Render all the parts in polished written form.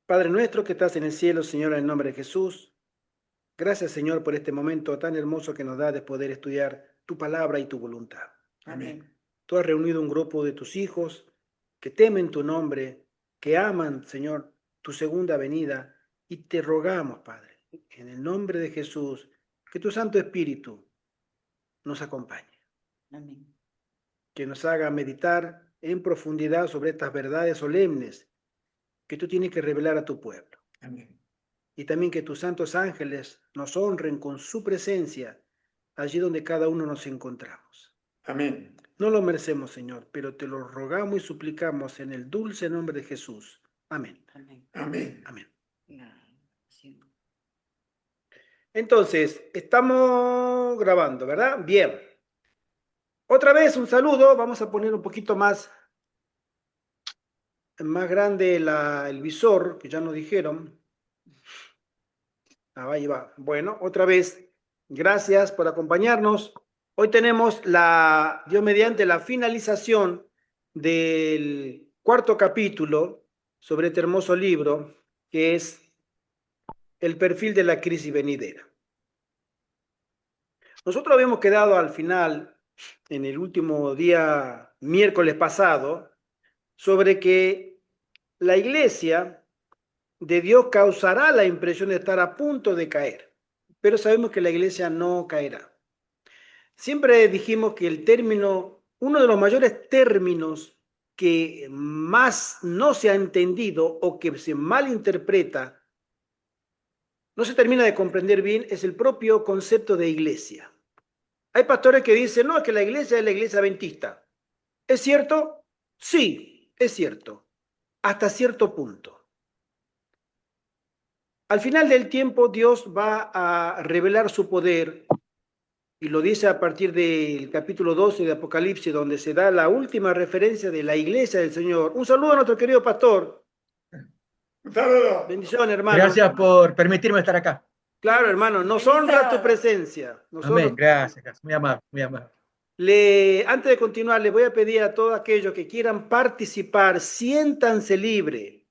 Padre nuestro que estás en el cielo, Señor, en el nombre de Jesús. Gracias, Señor, por este momento tan hermoso que nos da de poder estudiar tu palabra y tu voluntad. Amén. Tú has reunido un grupo de tus hijos que temen tu nombre, que aman, Señor, tu segunda venida, y te rogamos, Padre, en el nombre de Jesús, que tu Santo Espíritu nos acompañe, Amén. que nos haga meditar en profundidad sobre estas verdades solemnes que tú tienes que revelar a tu pueblo. Amén. Y también que tus santos ángeles nos honren con su presencia allí donde cada uno nos encontramos. Amén. No lo merecemos, Señor, pero te lo rogamos y suplicamos en el dulce nombre de Jesús. Amén. Amén. Amén. Amén. Sí. Entonces, estamos grabando, ¿verdad? Bien. Otra vez un saludo. Vamos a poner un poquito más grande el visor, que ya nos dijeron. Ahí va. Bueno, otra vez, gracias por acompañarnos. Hoy tenemos Dios mediante, la finalización del cuarto capítulo sobre este hermoso libro, que es el perfil de la crisis venidera. Nosotros habíamos quedado al final, en el último día, miércoles pasado, sobre que la iglesia de Dios causará la impresión de estar a punto de caer, pero sabemos que la iglesia no caerá. Siempre dijimos que el término, uno de los mayores términos que más no se ha entendido o que se malinterpreta, no se termina de comprender bien, es el propio concepto de iglesia. Hay pastores que dicen, no, que la iglesia es la iglesia adventista. ¿Es cierto? Sí, es cierto, hasta cierto punto. Al final del tiempo, Dios va a revelar su poder, y lo dice a partir del capítulo 12 de Apocalipsis, donde se da la última referencia de la iglesia del Señor. Un saludo a nuestro querido pastor. Un saludo. Bendición, hermano. Gracias por permitirme estar acá. Claro, hermano, nos honra tu presencia. Amén. Gracias. Muy amable, muy amable. Antes de continuar, le voy a pedir a todos aquellos que quieran participar, siéntanse libre.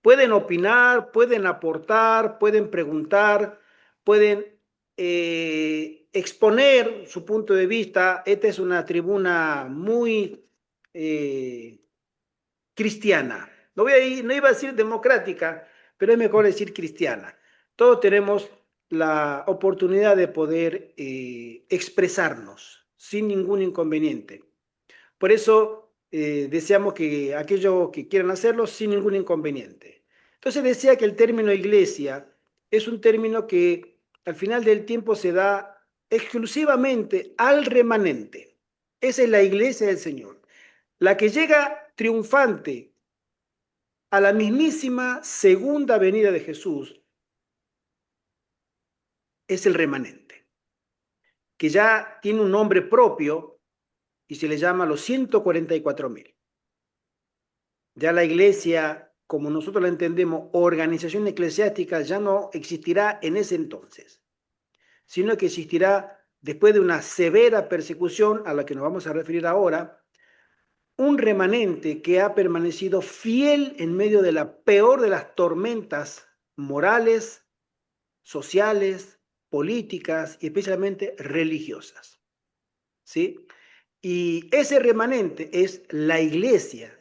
Pueden opinar, pueden aportar, pueden preguntar, pueden exponer su punto de vista. Esta es una tribuna muy cristiana. No iba a decir democrática, pero es mejor decir cristiana. Todos tenemos la oportunidad de poder expresarnos sin ningún inconveniente. Por eso deseamos que aquellos que quieran hacerlo sin ningún inconveniente. Entonces decía que el término iglesia es un término que al final del tiempo se da exclusivamente al remanente. Esa es la iglesia del Señor, la que llega triunfante a la mismísima segunda venida de Jesús, es el remanente, que ya tiene un nombre propio y se le llama los 144.000. Ya la iglesia, como nosotros la entendemos, organización eclesiástica, ya no existirá en ese entonces, sino que existirá después de una severa persecución a la que nos vamos a referir ahora, un remanente que ha permanecido fiel en medio de la peor de las tormentas morales, sociales, políticas y especialmente religiosas. ¿Sí? Y ese remanente es la iglesia,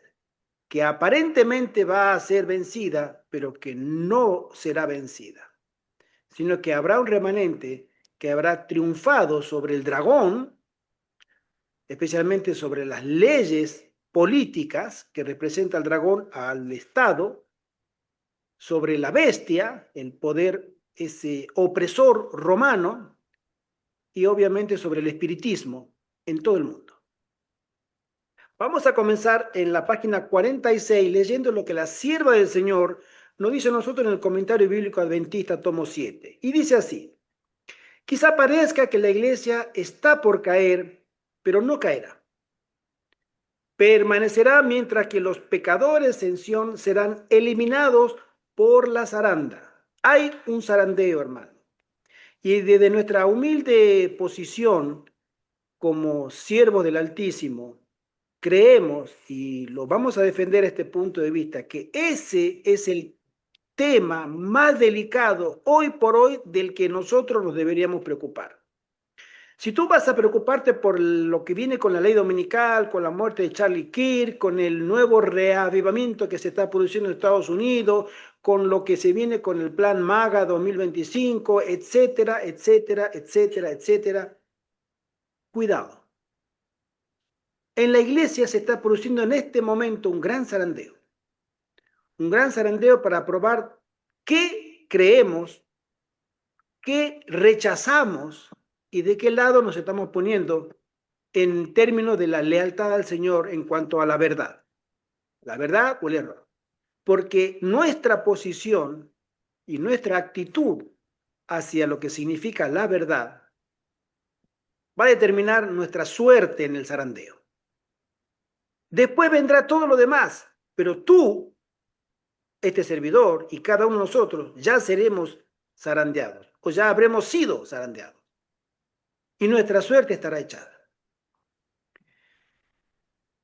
que aparentemente va a ser vencida, pero que no será vencida, sino que habrá un remanente que habrá triunfado sobre el dragón, especialmente sobre las leyes políticas que representa el dragón al Estado, sobre la bestia, el poder, ese opresor romano, y obviamente sobre el espiritismo en todo el mundo. Vamos a comenzar en la página 46 leyendo lo que la sierva del Señor nos dice a nosotros en el comentario bíblico adventista tomo 7. Y dice así: quizá parezca que la iglesia está por caer, pero no caerá. Permanecerá mientras que los pecadores en Sión serán eliminados por la zaranda. Hay un zarandeo, hermano. Y desde nuestra humilde posición como siervos del Altísimo, creemos, y lo vamos a defender este punto de vista, que ese es el tema más delicado hoy por hoy del que nosotros nos deberíamos preocupar. Si tú vas a preocuparte por lo que viene con la ley dominical, con la muerte de Charlie Kirk, con el nuevo reavivamiento que se está produciendo en Estados Unidos, con lo que se viene con el plan MAGA 2025, etcétera, etcétera, etcétera, etcétera, cuidado. En la iglesia se está produciendo en este momento un gran zarandeo. Un gran zarandeo para probar qué creemos, qué rechazamos y de qué lado nos estamos poniendo en términos de la lealtad al Señor en cuanto a la verdad o el error. Porque nuestra posición y nuestra actitud hacia lo que significa la verdad va a determinar nuestra suerte en el zarandeo. Después vendrá todo lo demás, pero tú, este servidor y cada uno de nosotros ya seremos zarandeados o ya habremos sido zarandeados y nuestra suerte estará echada.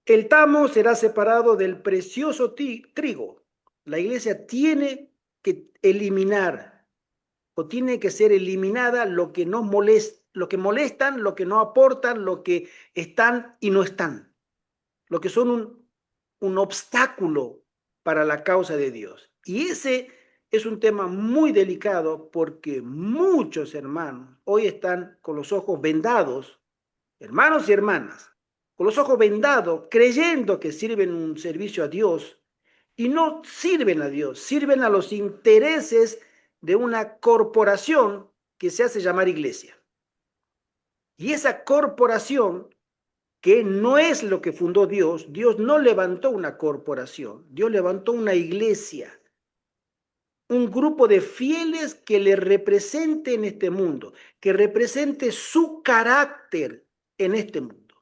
El tamo será separado del precioso trigo. La iglesia tiene que eliminar o tiene que ser eliminada lo que nos molesta, lo que molestan, lo que no aportan, lo que están y no están, lo que son un obstáculo para la causa de Dios. Y ese es un tema muy delicado porque muchos hermanos hoy están con los ojos vendados, hermanos y hermanas, con los ojos vendados, creyendo que sirven un servicio a Dios y no sirven a Dios, sirven a los intereses de una corporación que se hace llamar iglesia. Y esa corporación, que no es lo que fundó Dios, Dios no levantó una corporación, Dios levantó una iglesia, un grupo de fieles que le represente en este mundo, que represente su carácter en este mundo.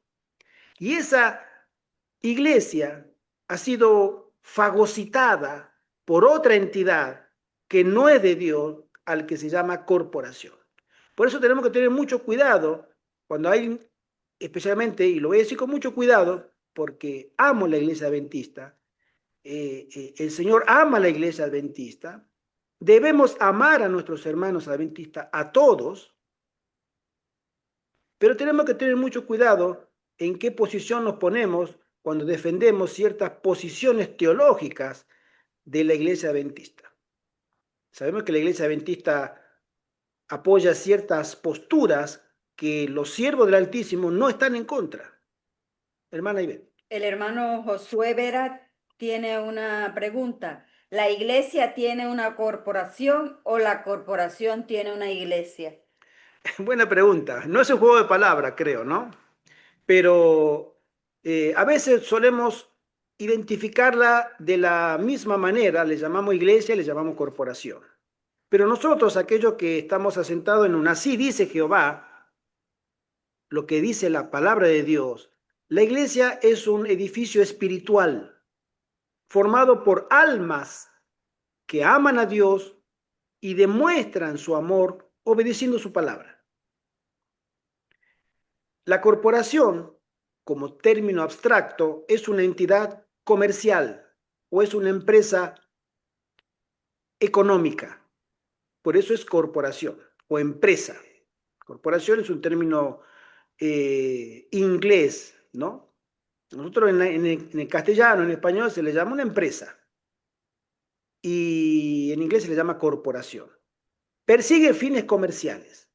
Y esa iglesia ha sido fagocitada por otra entidad que no es de Dios, al que se llama corporación. Por eso tenemos que tener mucho cuidado cuando hay, especialmente, y lo voy a decir con mucho cuidado, porque amo la iglesia adventista, el Señor ama la iglesia adventista, debemos amar a nuestros hermanos adventistas, a todos, pero tenemos que tener mucho cuidado en qué posición nos ponemos cuando defendemos ciertas posiciones teológicas de la iglesia adventista. Sabemos que la iglesia adventista apoya ciertas posturas que los siervos del Altísimo no están en contra. Hermana Ivette. El hermano Josué Vera tiene una pregunta. ¿La iglesia tiene una corporación o la corporación tiene una iglesia? Buena pregunta. No es un juego de palabras, creo, ¿no? Pero a veces solemos identificarla de la misma manera, le llamamos iglesia, le llamamos corporación. Pero nosotros, aquellos que estamos asentados en un así dice Jehová, lo que dice la palabra de Dios, la iglesia es un edificio espiritual formado por almas que aman a Dios y demuestran su amor obedeciendo su palabra. La corporación, como término abstracto, es una entidad comercial o es una empresa económica. Por eso es corporación o empresa. Corporación es un término inglés, ¿no? Nosotros en el castellano, en español, se le llama una empresa. Y en inglés se le llama corporación. Persigue fines comerciales.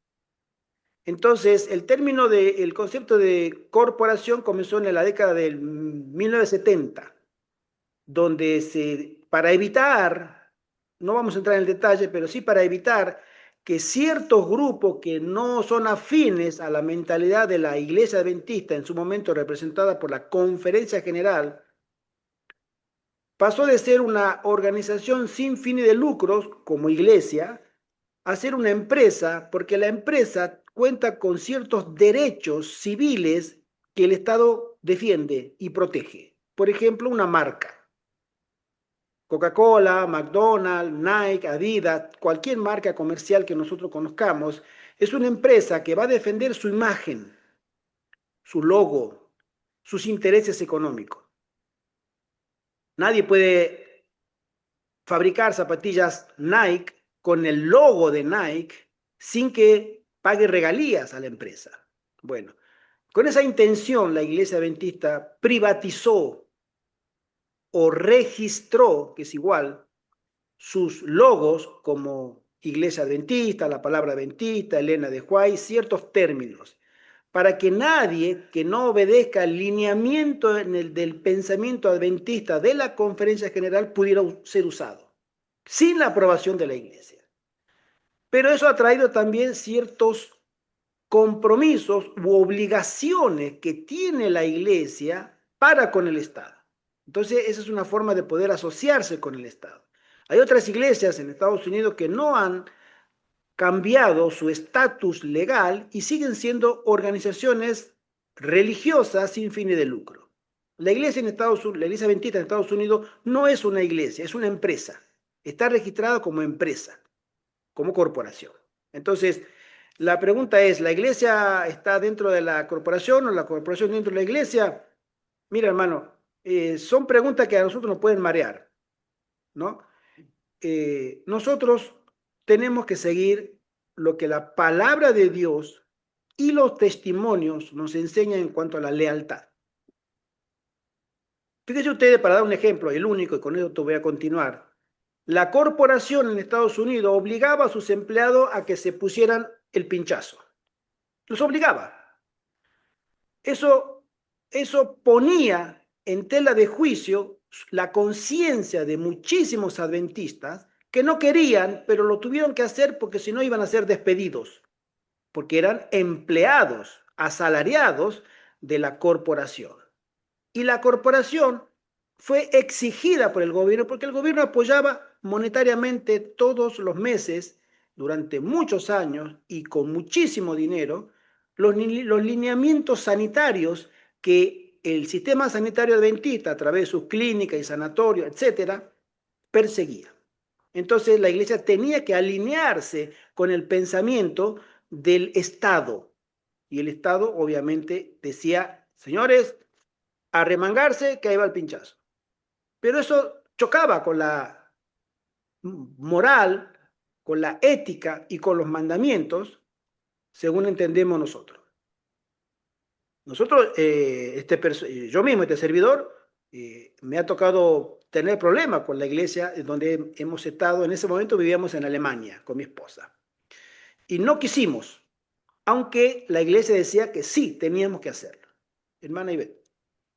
Entonces, el concepto de corporación comenzó en la década del 1970, donde para evitar, no vamos a entrar en el detalle, pero sí para evitar que ciertos grupos que no son afines a la mentalidad de la iglesia adventista, en su momento representada por la Conferencia General, pasó de ser una organización sin fines de lucros como iglesia a ser una empresa, porque la empresa cuenta con ciertos derechos civiles que el Estado defiende y protege. Por ejemplo, una marca. Coca-Cola, McDonald's, Nike, Adidas, cualquier marca comercial que nosotros conozcamos, es una empresa que va a defender su imagen, su logo, sus intereses económicos. Nadie puede fabricar zapatillas Nike con el logo de Nike sin que pague regalías a la empresa. Bueno, con esa intención la Iglesia Adventista privatizó o registró, que es igual, sus logos como Iglesia Adventista, la palabra Adventista, Elena de White, ciertos términos, para que nadie que no obedezca al lineamiento del pensamiento adventista de la Conferencia General pudiera ser usado, sin la aprobación de la Iglesia. Pero eso ha traído también ciertos compromisos u obligaciones que tiene la Iglesia para con el Estado. Entonces, esa es una forma de poder asociarse con el Estado. Hay otras iglesias en Estados Unidos que no han cambiado su estatus legal y siguen siendo organizaciones religiosas sin fines de lucro. La iglesia en Estados Unidos, la iglesia adventista en Estados Unidos no es una iglesia, es una empresa. Está registrada como empresa, como corporación. Entonces, la pregunta es, ¿la iglesia está dentro de la corporación o la corporación dentro de la iglesia? Mira, hermano, son preguntas que a nosotros nos pueden marear, ¿no? Nosotros tenemos que seguir lo que la palabra de Dios y los testimonios nos enseñan en cuanto a la lealtad. Fíjense ustedes, para dar un ejemplo, el único, y con esto voy a continuar, la corporación en Estados Unidos obligaba a sus empleados a que se pusieran el pinchazo. Los obligaba. Eso ponía en tela de juicio la conciencia de muchísimos adventistas que no querían, pero lo tuvieron que hacer porque si no iban a ser despedidos, porque eran empleados, asalariados de la corporación. Y la corporación fue exigida por el gobierno porque el gobierno apoyaba monetariamente todos los meses, durante muchos años y con muchísimo dinero, los lineamientos sanitarios que el sistema sanitario adventista, a través de sus clínicas y sanatorios, etcétera, perseguía. Entonces la iglesia tenía que alinearse con el pensamiento del Estado. Y el Estado obviamente decía, señores, a remangarse que ahí va el pinchazo. Pero eso chocaba con la moral, con la ética y con los mandamientos, según entendemos nosotros. Nosotros, yo mismo, este servidor, me ha tocado tener problemas con la iglesia donde hemos estado. En ese momento vivíamos en Alemania con mi esposa. Y no quisimos, aunque la iglesia decía que sí, teníamos que hacerlo. Hermana Ivette.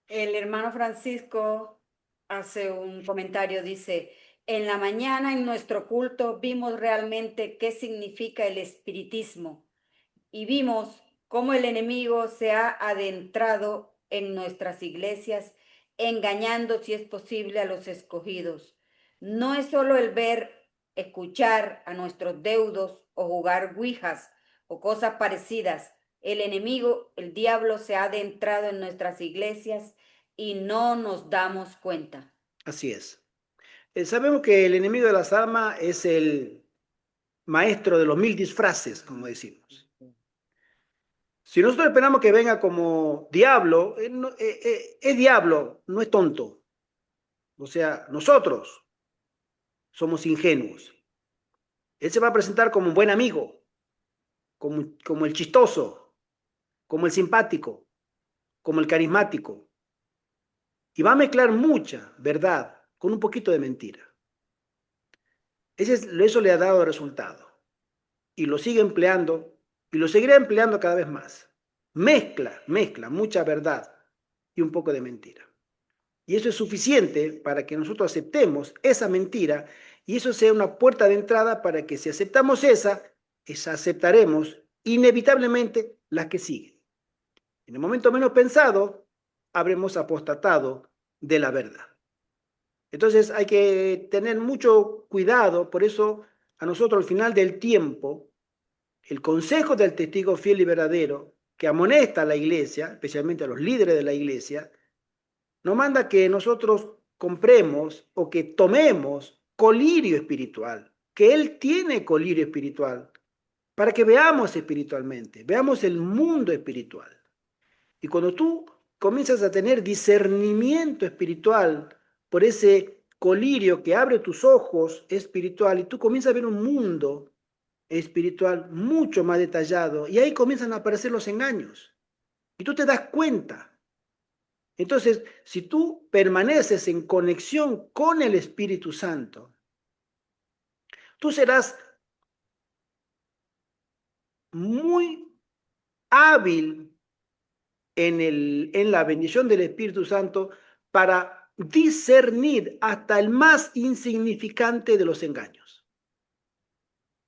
El hermano Francisco hace un comentario, dice, en la mañana en nuestro culto vimos realmente qué significa el espiritismo y vimos cómo el enemigo se ha adentrado en nuestras iglesias, engañando si es posible a los escogidos. No es solo el ver, escuchar a nuestros deudos o jugar ouijas o cosas parecidas. El enemigo, el diablo, se ha adentrado en nuestras iglesias y no nos damos cuenta. Así es. Sabemos que el enemigo de las almas es el maestro de los 1000 disfraces, como decimos. Si nosotros esperamos que venga como diablo, es diablo, no es tonto. O sea, nosotros somos ingenuos. Él se va a presentar como un buen amigo, como el chistoso, como el simpático, como el carismático. Y va a mezclar mucha verdad con un poquito de mentira. Eso le ha dado resultado. Y lo sigue empleando y lo seguirá empleando cada vez más. Mezcla mucha verdad y un poco de mentira. Y eso es suficiente para que nosotros aceptemos esa mentira y eso sea una puerta de entrada para que si aceptamos esa aceptaremos inevitablemente las que siguen. En el momento menos pensado, habremos apostatado de la verdad. Entonces hay que tener mucho cuidado, por eso a nosotros al final del tiempo, el consejo del testigo fiel y verdadero, que amonesta a la iglesia, especialmente a los líderes de la iglesia, nos manda que nosotros compremos o que tomemos colirio espiritual, que Él tiene colirio espiritual, para que veamos espiritualmente, veamos el mundo espiritual. Y cuando tú comienzas a tener discernimiento espiritual por ese colirio que abre tus ojos espiritual y tú comienzas a ver un mundo espiritual mucho más detallado y ahí comienzan a aparecer los engaños y tú te das cuenta. Entonces, si tú permaneces en conexión con el Espíritu Santo, tú serás muy hábil en la bendición del Espíritu Santo para discernir hasta el más insignificante de los engaños.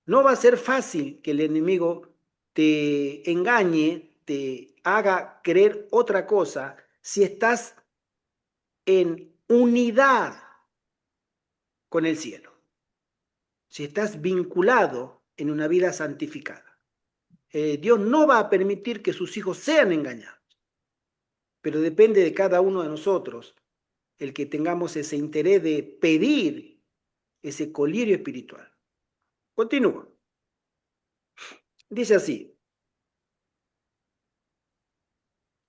No va a ser fácil que el enemigo te engañe, te haga creer otra cosa si estás en unidad con el cielo, si estás vinculado en una vida santificada. Dios no va a permitir que sus hijos sean engañados, pero depende de cada uno de nosotros el que tengamos ese interés de pedir ese colirio espiritual. Continúa. Dice así: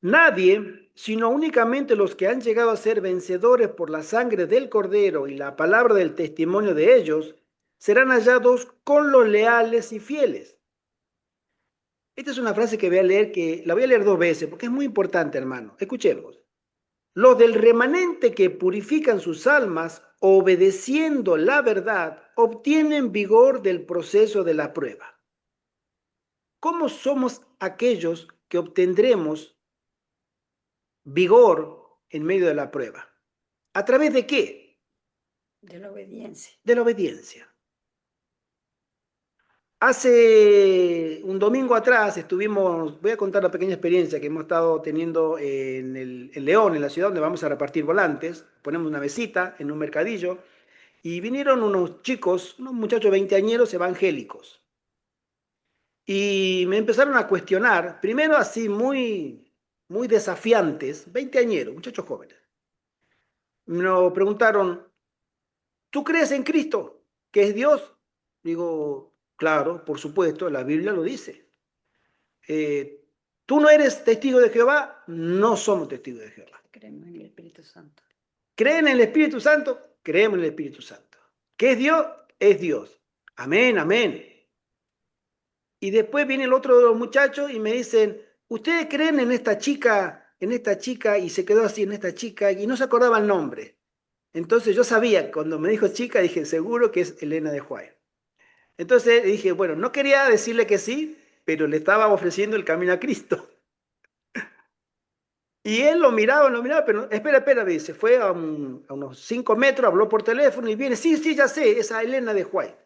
nadie, sino únicamente los que han llegado a ser vencedores por la sangre del Cordero y la palabra del testimonio de ellos, serán hallados con los leales y fieles. Esta es una frase que voy a leer, que la voy a leer 2 veces, porque es muy importante, hermano. Escuchemos. Los del remanente que purifican sus almas, obedeciendo la verdad, obtienen vigor del proceso de la prueba. ¿Cómo somos aquellos que obtendremos vigor en medio de la prueba? ¿A través de qué? De la obediencia. De la obediencia. Hace un domingo atrás voy a contar la pequeña experiencia que hemos estado teniendo en León, en la ciudad donde vamos a repartir volantes. Ponemos una mesita en un mercadillo y vinieron unos chicos, unos muchachos veinteañeros evangélicos. Y me empezaron a cuestionar, primero así muy desafiantes, veinteañeros, muchachos jóvenes. Me preguntaron, ¿tú crees en Cristo, que es Dios? Digo, claro, por supuesto, la Biblia lo dice. ¿Tú no eres testigo de Jehová? No somos testigos de Jehová. Creemos en el Espíritu Santo. ¿Creen en el Espíritu Santo? Creemos en el Espíritu Santo. ¿Qué es Dios? Es Dios. Amén, amén. Y después viene el otro de los muchachos y me dicen, ¿ustedes creen en esta chica? En esta chica, y se quedó así en esta chica y no se acordaba el nombre. Entonces yo sabía, cuando me dijo chica, dije, seguro que es Elena de White. Entonces dije, bueno, no quería decirle que sí, pero le estaba ofreciendo el camino a Cristo. Y él lo miraba, pero espera, dice, fue a unos 5 metros, habló por teléfono y viene, sí, ya sé, esa Elena de White.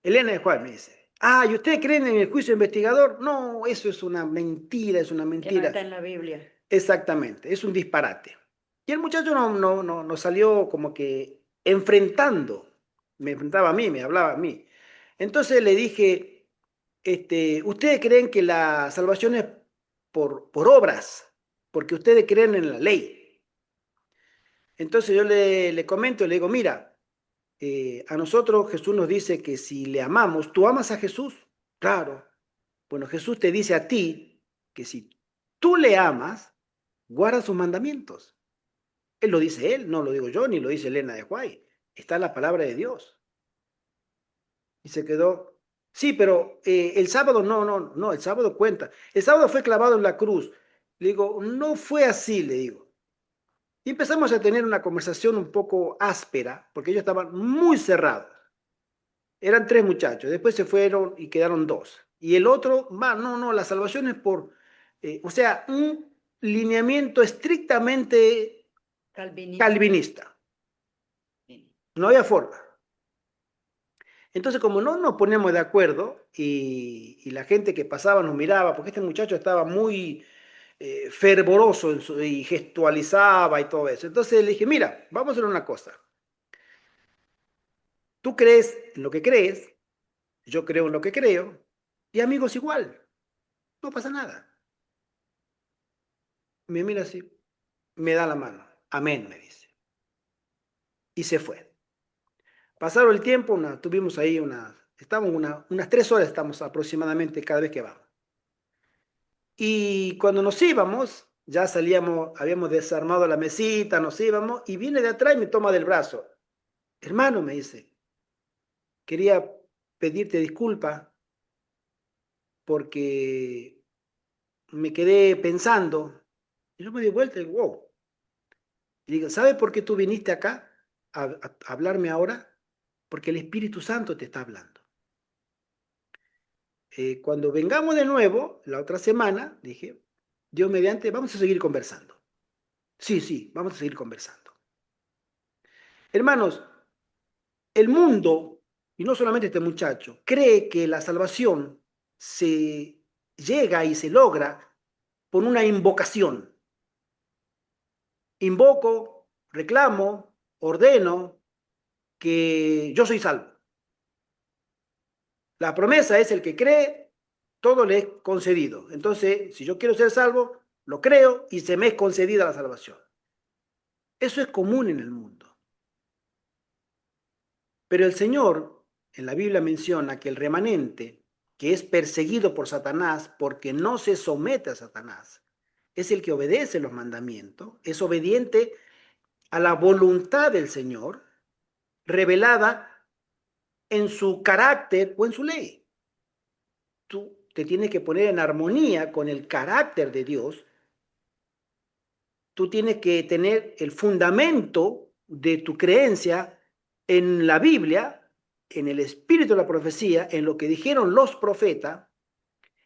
Elena de White me dice, ah, ¿y ustedes creen en el juicio investigador? No, eso es una mentira, es una Que no mentira. está en la Biblia. Exactamente, es un disparate. Y el muchacho no salió como que enfrentando, me enfrentaba a mí, me hablaba a mí. Entonces le dije, ¿ustedes creen que la salvación es por obras? Porque ustedes creen en la ley. Entonces yo le comento, le digo, mira, a nosotros Jesús nos dice que si le amamos, ¿tú amas a Jesús? Claro. Bueno, Jesús te dice a ti que si tú le amas, guarda sus mandamientos. Él lo dice él, no lo digo yo, ni lo dice Elena de White. Está en la palabra de Dios. Y se quedó, sí, pero el sábado no, el sábado cuenta. El sábado fue clavado en la cruz. Le digo, no fue así, le digo. Y empezamos a tener una conversación un poco áspera, porque ellos estaban muy cerrados. Eran 3 muchachos, después se fueron y quedaron 2. Y el otro, no, la salvación es por, o sea, un lineamiento estrictamente calvinista. No había forma. Entonces, como no nos ponemos de acuerdo y la gente que pasaba nos miraba, porque este muchacho estaba muy fervoroso y gestualizaba y todo eso. Entonces le dije, mira, vamos a hacer una cosa. Tú crees en lo que crees, yo creo en lo que creo, y amigos igual, no pasa nada. Me mira así, me da la mano, amén, me dice. Y se fue. Pasaron el tiempo, tuvimos ahí unas 3 horas estamos aproximadamente cada vez que vamos. Y cuando nos íbamos, ya salíamos, habíamos desarmado la mesita, nos íbamos, y viene de atrás y me toma del brazo. Hermano, me dice, quería pedirte disculpas porque me quedé pensando. Y yo me di vuelta y digo, wow. Y digo, ¿sabes por qué tú viniste acá a hablarme ahora? Porque el Espíritu Santo te está hablando. Cuando vengamos de nuevo, la otra semana, dije, Dios mediante, vamos a seguir conversando. Sí, sí, vamos a seguir conversando. Hermanos, el mundo, y no solamente este muchacho, cree que la salvación se llega y se logra por una invocación. Invoco, reclamo, ordeno que yo soy salvo. La promesa es el que cree, todo le es concedido. Entonces, si yo quiero ser salvo, lo creo y se me es concedida la salvación. Eso es común en el mundo. Pero el Señor en la Biblia menciona que el remanente, que es perseguido por Satanás porque no se somete a Satanás, es el que obedece los mandamientos, es obediente a la voluntad del Señor revelada en su carácter o en su ley. Tú te tienes que poner en armonía con el carácter de Dios. Tú tienes que tener el fundamento de tu creencia en la Biblia, en el espíritu de la profecía, en lo que dijeron los profetas,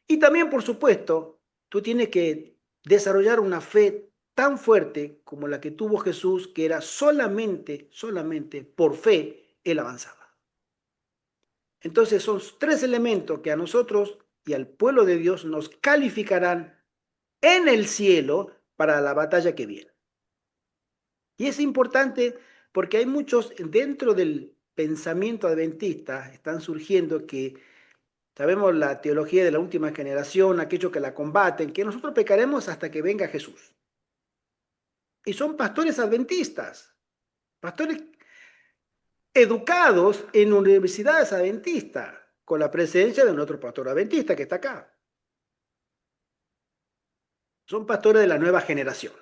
y también, por supuesto, tú tienes que desarrollar una fe tan fuerte como la que tuvo Jesús, que era solamente por fe, él avanzaba. Entonces son tres elementos que a nosotros y al pueblo de Dios nos calificarán en el cielo para la batalla que viene. Y es importante porque hay muchos dentro del pensamiento adventista, están surgiendo que sabemos la teología de la última generación, aquellos que la combaten, que nosotros pecaremos hasta que venga Jesús. Y son pastores adventistas, pastores educados en universidades adventistas, con la presencia de nuestro pastor adventista que está acá. Son pastores de la nueva generación.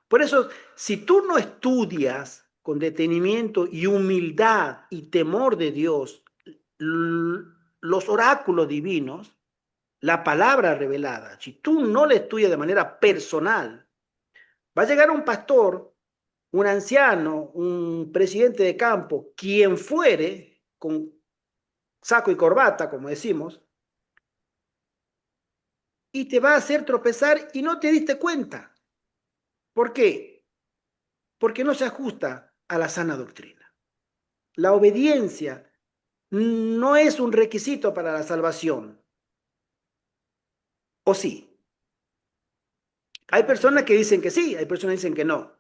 Por eso, si tú no estudias con detenimiento y humildad y temor de Dios los oráculos divinos, la palabra revelada, si tú no la estudias de manera personal, va a llegar un pastor, un anciano, un presidente de campo, quien fuere, con saco y corbata, como decimos, y te va a hacer tropezar y no te diste cuenta. ¿Por qué? Porque no se ajusta a la sana doctrina. La obediencia no es un requisito para la salvación. ¿O sí? Hay personas que dicen que sí, hay personas que dicen que no.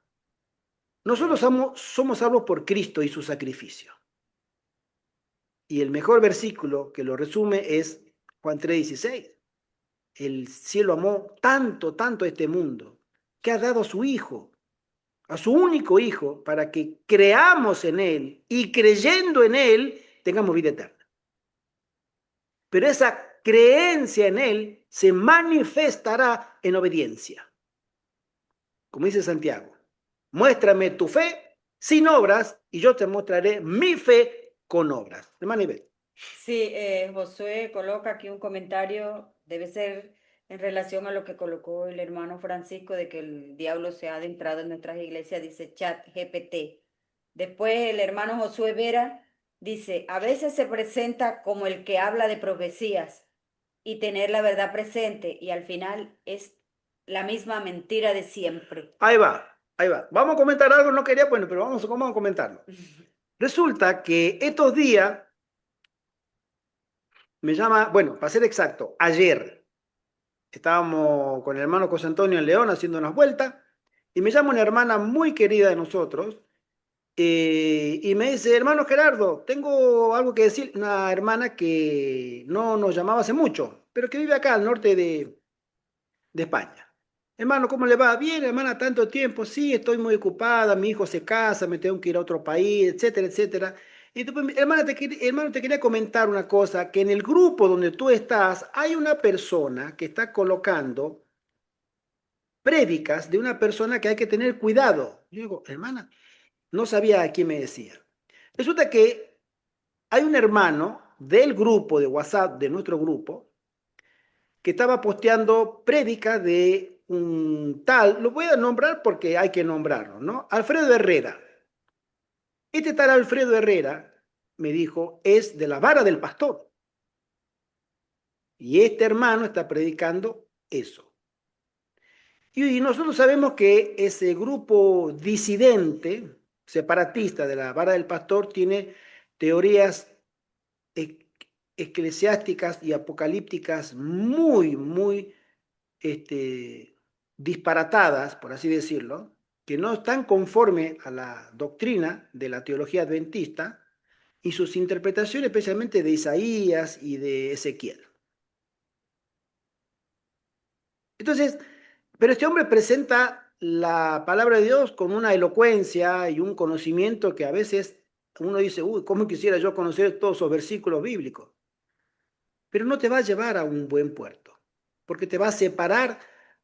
Nosotros somos salvos por Cristo y su sacrificio. Y el mejor versículo que lo resume es Juan 3:16. El cielo amó tanto, tanto a este mundo, que ha dado a su Hijo, a su único Hijo, para que creamos en Él y creyendo en Él tengamos vida eterna. Pero esa creencia en Él se manifestará en obediencia. Como dice Santiago, muéstrame tu fe sin obras y yo te mostraré mi fe con obras. Hermano Ibel. Sí, Josué coloca aquí un comentario, debe ser en relación a lo que colocó el hermano Francisco de que el diablo se ha adentrado en nuestras iglesias, dice chat GPT. Después el hermano Josué Vera dice, a veces se presenta como el que habla de profecías y tener la verdad presente y al final es la misma mentira de siempre. Ahí va, ahí va. Vamos a comentar algo, no quería, bueno, pero vamos a comentarlo. Resulta que estos días, me llama, bueno, para ser exacto, ayer estábamos con el hermano José Antonio en León haciendo unas vueltas y me llama una hermana muy querida de nosotros y me dice, hermano Gerardo, tengo algo que decir, una hermana que no nos llamaba hace mucho, pero que vive acá al norte de España. Hermano, ¿cómo le va? Bien, hermana, tanto tiempo. Sí, estoy muy ocupada, mi hijo se casa, me tengo que ir a otro país, etcétera, etcétera. Y después, hermano, te quería comentar una cosa, que en el grupo donde tú estás hay una persona que está colocando prédicas de una persona que hay que tener cuidado. Yo digo, hermana, no sabía a quién me decía. Resulta que hay un hermano del grupo de WhatsApp, de nuestro grupo, que estaba posteando prédicas de un tal, lo voy a nombrar porque hay que nombrarlo, ¿no? Alfredo Herrera. Este tal Alfredo Herrera, me dijo, es de la vara del pastor. Y este hermano está predicando eso. Y nosotros sabemos que ese grupo disidente, separatista de la vara del pastor, tiene teorías eclesiásticas y apocalípticas muy disparatadas, por así decirlo, que no están conforme a la doctrina de la teología adventista y sus interpretaciones, especialmente de Isaías y de Ezequiel. Entonces, pero este hombre presenta la palabra de Dios con una elocuencia y un conocimiento que a veces uno dice, uy, ¿cómo quisiera yo conocer todos esos versículos bíblicos? Pero no te va a llevar a un buen puerto, porque te va a separar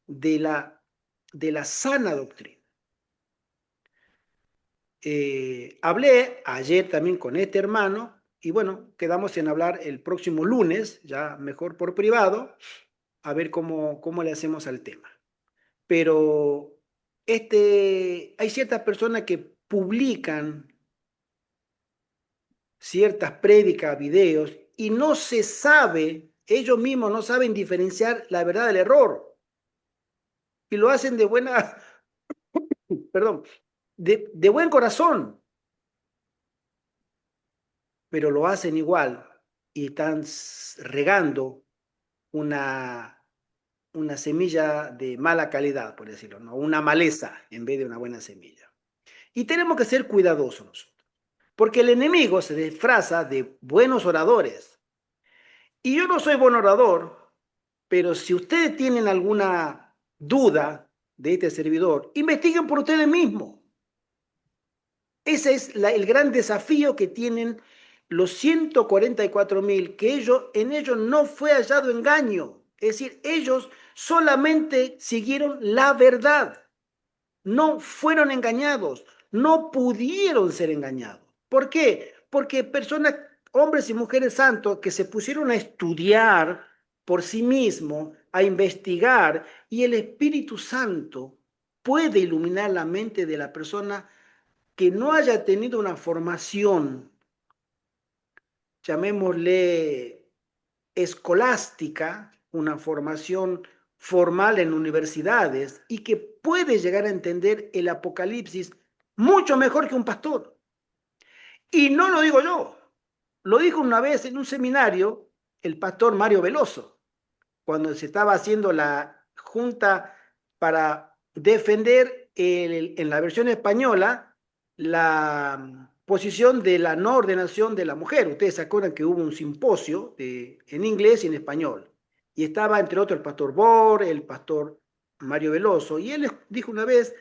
de la sana doctrina. Hablé ayer también con este hermano y bueno, quedamos en hablar el próximo lunes, ya mejor por privado, a ver cómo le hacemos al tema. Pero hay ciertas personas que publican ciertas prédicas, videos, y no se sabe, ellos mismos no saben diferenciar la verdad del error. Y lo hacen de buena, perdón, de buen corazón, pero lo hacen igual y están regando una semilla de mala calidad, por decirlo, ¿no? Una maleza en vez de una buena semilla. Y tenemos que ser cuidadosos nosotros, porque el enemigo se disfraza de buenos oradores. Y yo no soy buen orador, pero si ustedes tienen alguna duda de este servidor, investiguen por ustedes mismos. Ese es el gran desafío que tienen los 144.000, que en ellos no fue hallado engaño. Es decir, ellos solamente siguieron la verdad. No fueron engañados, no pudieron ser engañados. ¿Por qué? Porque personas, hombres y mujeres santos, que se pusieron a estudiar por sí mismos, a investigar, y el Espíritu Santo puede iluminar la mente de la persona que no haya tenido una formación, llamémosle escolástica, una formación formal en universidades y que puede llegar a entender el Apocalipsis mucho mejor que un pastor. Y no lo digo yo, lo dijo una vez en un seminario el pastor Mario Veloso, cuando se estaba haciendo la junta para defender en la versión española la posición de la no ordenación de la mujer. Ustedes se acuerdan que hubo un simposio en inglés y en español. Y estaba entre otros el pastor Bor, el pastor Mario Veloso, y él les dijo una vez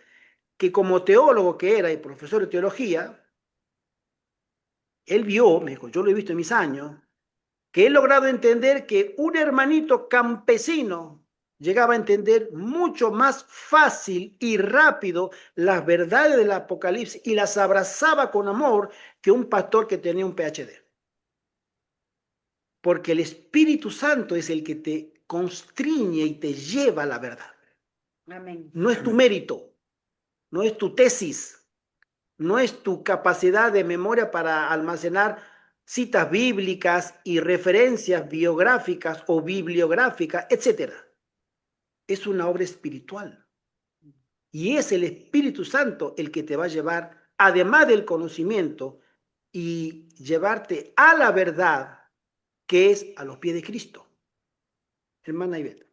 que como teólogo que era y profesor de teología, él vio, me dijo, yo lo he visto en mis años, que he logrado entender que un hermanito campesino llegaba a entender mucho más fácil y rápido las verdades del Apocalipsis y las abrazaba con amor que un pastor que tenía un PhD. Porque el Espíritu Santo es el que te constriñe y te lleva a la verdad. Amén. No es tu mérito, no es tu tesis, no es tu capacidad de memoria para almacenar citas bíblicas y referencias biográficas o bibliográficas, etc. Es una obra espiritual. Y es el Espíritu Santo el que te va a llevar, además del conocimiento, y llevarte a la verdad, que es a los pies de Cristo. Hermana Ivette.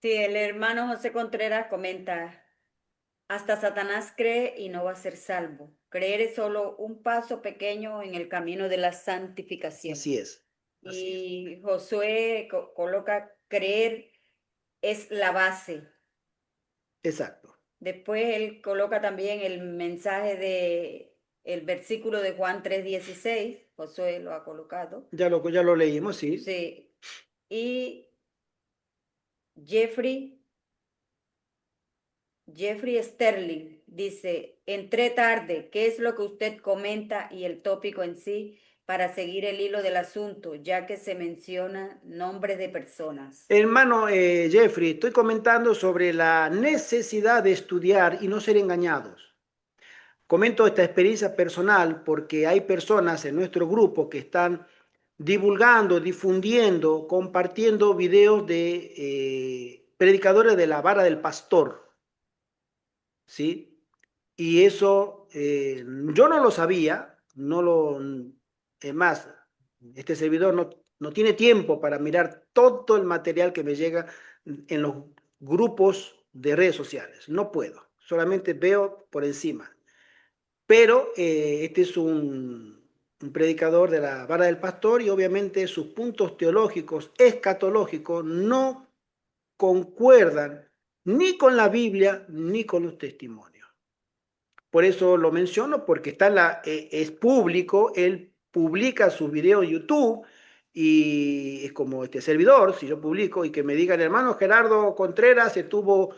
Sí, el hermano José Contreras comenta, hasta Satanás cree y no va a ser salvo. Creer es solo un paso pequeño en el camino de la santificación. Así es. Y Josué coloca, creer es la base. Exacto. Después él coloca también el mensaje el versículo de Juan 3:16. Josué lo ha colocado. Ya lo leímos, sí. Sí. Y Jeffrey Sterling dice, entré tarde, ¿qué es lo que usted comenta y el tópico en sí para seguir el hilo del asunto, ya que se menciona nombres de personas? Hermano Jeffrey, estoy comentando sobre la necesidad de estudiar y no ser engañados. Comento esta experiencia personal porque hay personas en nuestro grupo que están divulgando, difundiendo, compartiendo videos de predicadores de la vara del pastor, ¿sí? Y eso yo no lo sabía, es más, este servidor no tiene tiempo para mirar todo el material que me llega en los grupos de redes sociales. No puedo, solamente veo por encima. Pero este es un predicador de la vara del pastor y obviamente sus puntos teológicos, escatológicos, no concuerdan ni con la Biblia ni con los testimonios. Por eso lo menciono, porque es público, él publica sus videos en YouTube y es como este servidor, si yo publico y que me digan, hermano Gerardo Contreras estuvo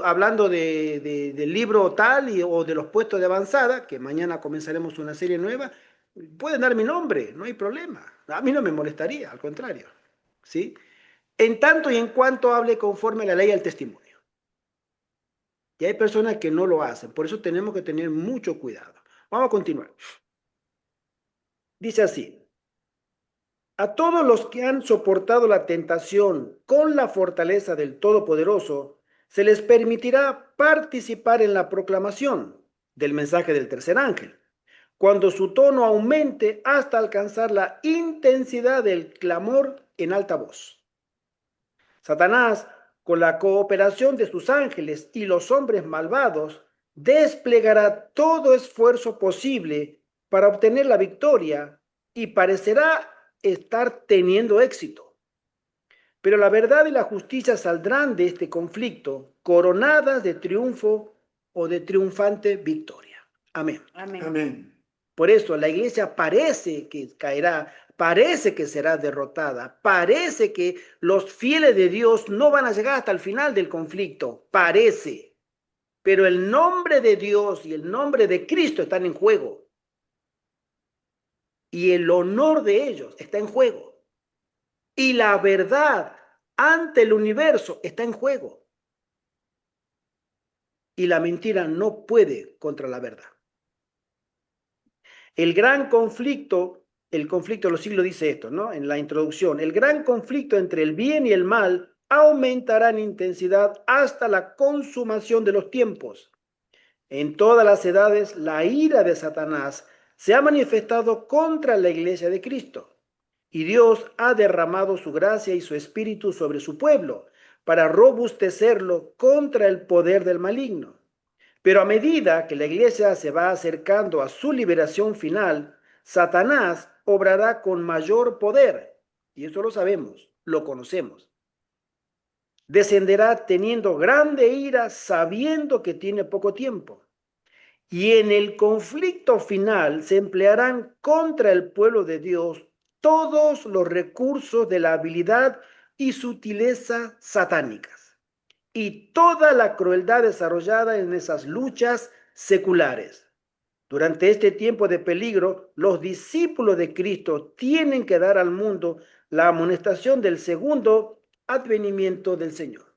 hablando del libro tal o de los puestos de avanzada, que mañana comenzaremos una serie nueva, pueden dar mi nombre, no hay problema. A mí no me molestaría, al contrario, ¿sí? En tanto y en cuanto hable conforme a la ley y al testimonio. Y hay personas que no lo hacen, por eso tenemos que tener mucho cuidado. Vamos a continuar. Dice así, a todos los que han soportado la tentación con la fortaleza del Todopoderoso, se les permitirá participar en la proclamación del mensaje del tercer ángel, cuando su tono aumente hasta alcanzar la intensidad del clamor en alta voz. Satanás, con la cooperación de sus ángeles y los hombres malvados, desplegará todo esfuerzo posible para obtener la victoria y parecerá estar teniendo éxito. Pero la verdad y la justicia saldrán de este conflicto coronadas de triunfo o de triunfante victoria. Amén. Amén. Amén. Por eso la iglesia parece que caerá, parece que será derrotada, parece que los fieles de Dios no van a llegar hasta el final del conflicto, parece. Pero el nombre de Dios y el nombre de Cristo están en juego. Y el honor de ellos está en juego. Y la verdad ante el universo está en juego. Y la mentira no puede contra la verdad. El conflicto de los siglos dice esto, ¿no? En la introducción, el gran conflicto entre el bien y el mal aumentará en intensidad hasta la consumación de los tiempos. En todas las edades, la ira de Satanás se ha manifestado contra la iglesia de Cristo. Y Dios ha derramado su gracia y su espíritu sobre su pueblo para robustecerlo contra el poder del maligno. Pero a medida que la iglesia se va acercando a su liberación final, Satanás obrará con mayor poder. Y eso lo sabemos, lo conocemos. Descenderá teniendo grande ira, sabiendo que tiene poco tiempo. Y en el conflicto final se emplearán contra el pueblo de Dios todos los recursos de la habilidad y sutileza satánicas y toda la crueldad desarrollada en esas luchas seculares. Durante este tiempo de peligro, los discípulos de Cristo tienen que dar al mundo la amonestación del segundo advenimiento del Señor.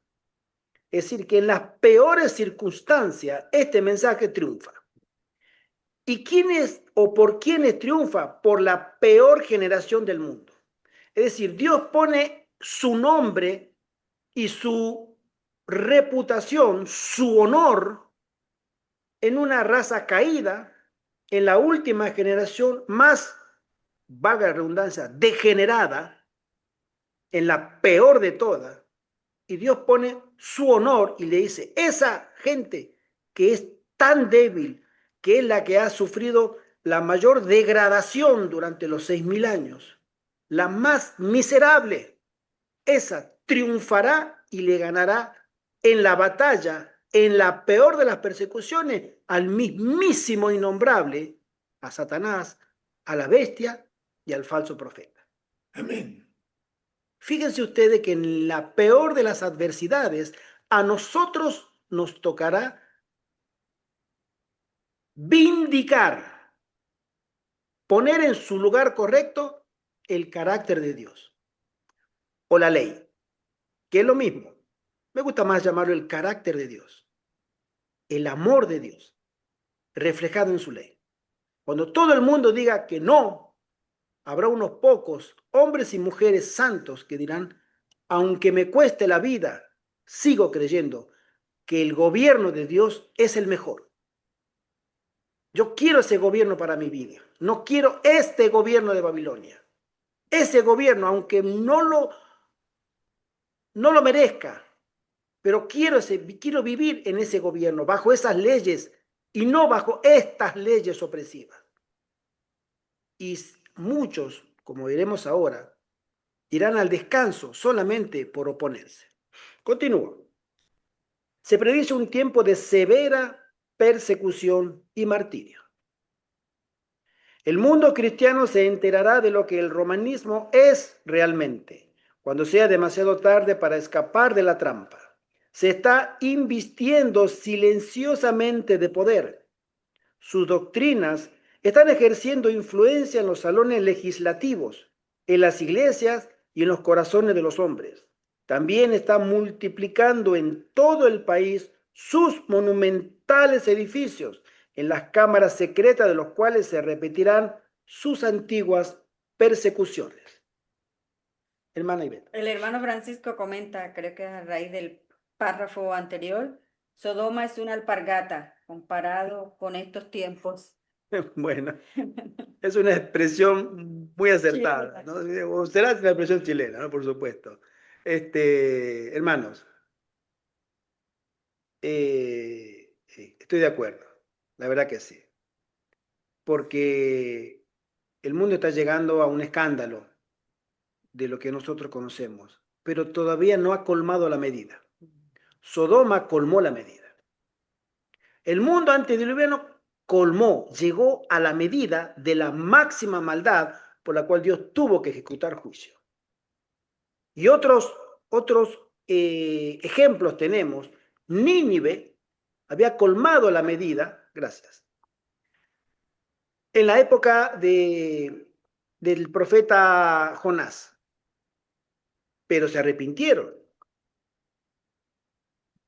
Es decir, que en las peores circunstancias este mensaje triunfa. ¿Y quiénes o por quiénes triunfa? Por la peor generación del mundo. Es decir, Dios pone su nombre y su reputación, su honor en una raza caída, en la última generación más, valga la redundancia, degenerada, en la peor de todas. Y Dios pone su honor y le dice, esa gente que es tan débil, que es la que ha sufrido la mayor degradación durante los 6.000 años, la más miserable, esa triunfará y le ganará en la batalla, en la peor de las persecuciones, al mismísimo innombrable, a Satanás, a la bestia y al falso profeta. Amén. Fíjense ustedes que en la peor de las adversidades, a nosotros nos tocará vindicar, poner en su lugar correcto el carácter de Dios o la ley, que es lo mismo. Me gusta más llamarlo el carácter de Dios, el amor de Dios, reflejado en su ley. Cuando todo el mundo diga que no, habrá unos pocos hombres y mujeres santos que dirán, aunque me cueste la vida, sigo creyendo que el gobierno de Dios es el mejor. Yo quiero ese gobierno para mi vida. No quiero este gobierno de Babilonia. Ese gobierno, aunque no lo merezca, pero quiero vivir en ese gobierno, bajo esas leyes y no bajo estas leyes opresivas. Y muchos, como veremos ahora, irán al descanso solamente por oponerse. Continúo. Se predice un tiempo de severa persecución y martirio. El mundo cristiano se enterará de lo que el romanismo es realmente, cuando sea demasiado tarde para escapar de la trampa. Se está invistiendo silenciosamente de poder. Sus doctrinas están ejerciendo influencia en los salones legislativos, en las iglesias y en los corazones de los hombres. También está multiplicando en todo el país sus monumentales edificios, en las cámaras secretas de los cuales se repetirán sus antiguas persecuciones. Hermana Ivette. El hermano Francisco comenta, creo que a raíz del párrafo anterior, Sodoma es una alpargata comparado con estos tiempos. Bueno, es una expresión muy acertada, ¿no? O será la expresión chilena, ¿no? Por supuesto. Hermanos, estoy de acuerdo, la verdad que sí, porque el mundo está llegando a un escándalo de lo que nosotros conocemos, pero todavía no ha colmado la medida. Sodoma colmó la medida. El mundo antediluviano colmó, llegó a la medida de la máxima maldad por la cual Dios tuvo que ejecutar juicio. Y otros ejemplos tenemos. Nínive había colmado la medida, gracias, en la época del profeta Jonás, pero se arrepintieron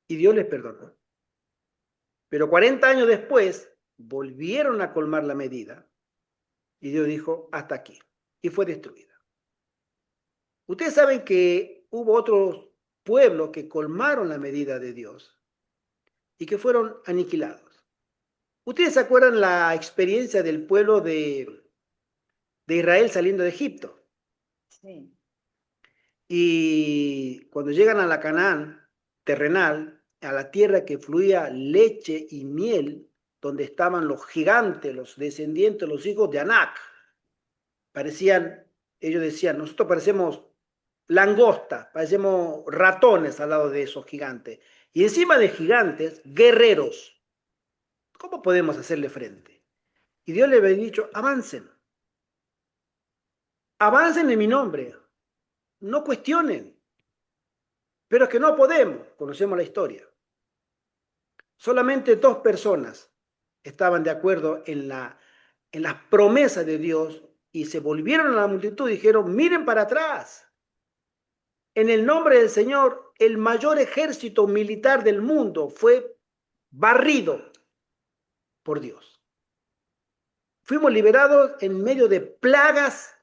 y Dios les perdonó. Pero 40 años después volvieron a colmar la medida y Dios dijo, hasta aquí, y fue destruida. Ustedes saben que hubo otros pueblos que colmaron la medida de Dios y que fueron aniquilados. ¿Ustedes se acuerdan la experiencia del pueblo de Israel saliendo de Egipto? Sí. Y cuando llegan a la Canaán terrenal, a la tierra que fluía leche y miel, donde estaban los gigantes, los descendientes, los hijos de Anac, ellos decían, nosotros parecemos langostas, parecemos ratones al lado de esos gigantes. Y encima de gigantes, guerreros. ¿Cómo podemos hacerle frente? Y Dios le había dicho, avancen. Avancen en mi nombre. No cuestionen. Pero es que no podemos. Conocemos la historia. Solamente 2 personas estaban de acuerdo en las promesas de Dios y se volvieron a la multitud y dijeron, miren para atrás. En el nombre del Señor, el mayor ejército militar del mundo fue barrido por Dios. Fuimos liberados en medio de plagas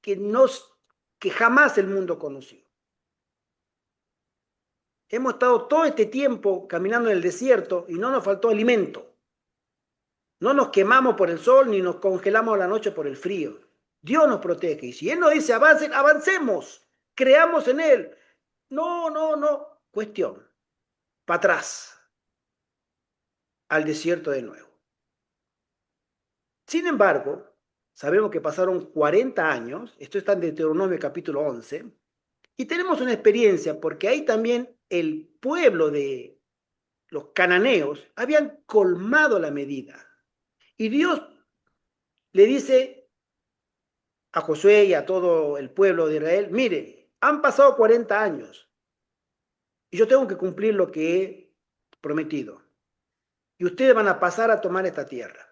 que jamás el mundo conoció. Hemos estado todo este tiempo caminando en el desierto y no nos faltó alimento. No nos quemamos por el sol ni nos congelamos a la noche por el frío. Dios nos protege. Y si Él nos dice avancen, avancemos. Creamos en Él. No. Cuestión. Para atrás. Al desierto de nuevo. Sin embargo, sabemos que pasaron 40 años. Esto está en Deuteronomio capítulo 11. Y tenemos una experiencia porque ahí también el pueblo de los cananeos habían colmado la medida. Y Dios le dice, a Josué y a todo el pueblo de Israel, mire, han pasado 40 años y yo tengo que cumplir lo que he prometido. Y ustedes van a pasar a tomar esta tierra.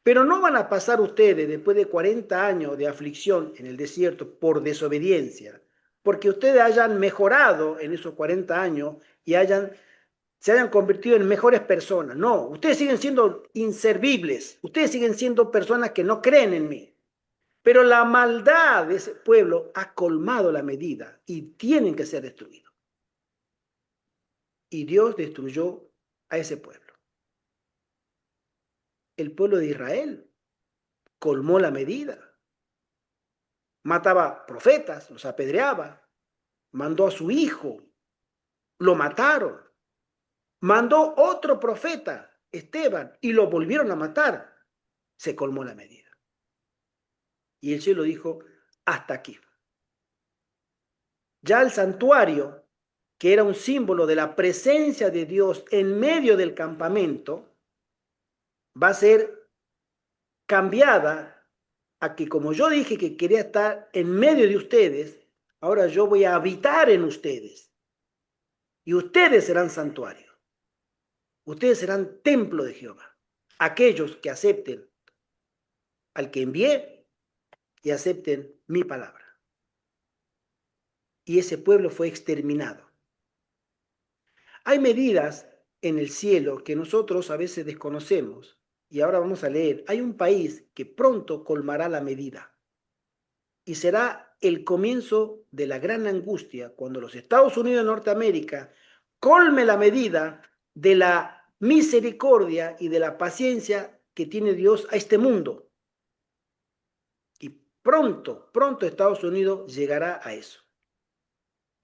Pero no van a pasar ustedes después de 40 años de aflicción en el desierto por desobediencia, porque ustedes hayan mejorado en esos 40 años y se hayan convertido en mejores personas. No, ustedes siguen siendo inservibles, ustedes siguen siendo personas que no creen en mí. Pero la maldad de ese pueblo ha colmado la medida y tienen que ser destruidos. Y Dios destruyó a ese pueblo. El pueblo de Israel colmó la medida. Mataba profetas, los apedreaba, mandó a su hijo, lo mataron, mandó otro profeta, Esteban, y lo volvieron a matar. Se colmó la medida. Y el cielo dijo, hasta aquí. Ya el santuario, que era un símbolo de la presencia de Dios en medio del campamento, va a ser cambiada a que, como yo dije que quería estar en medio de ustedes, ahora yo voy a habitar en ustedes. Y ustedes serán santuario. Ustedes serán templo de Jehová. Aquellos que acepten al que envié y acepten mi palabra. Y ese pueblo fue exterminado. Hay medidas en el cielo que nosotros a veces desconocemos. Y ahora vamos a leer. Hay un país que pronto colmará la medida. Y será el comienzo de la gran angustia cuando los Estados Unidos de Norteamérica colme la medida de la misericordia y de la paciencia que tiene Dios a este mundo. Y pronto, pronto Estados Unidos llegará a eso.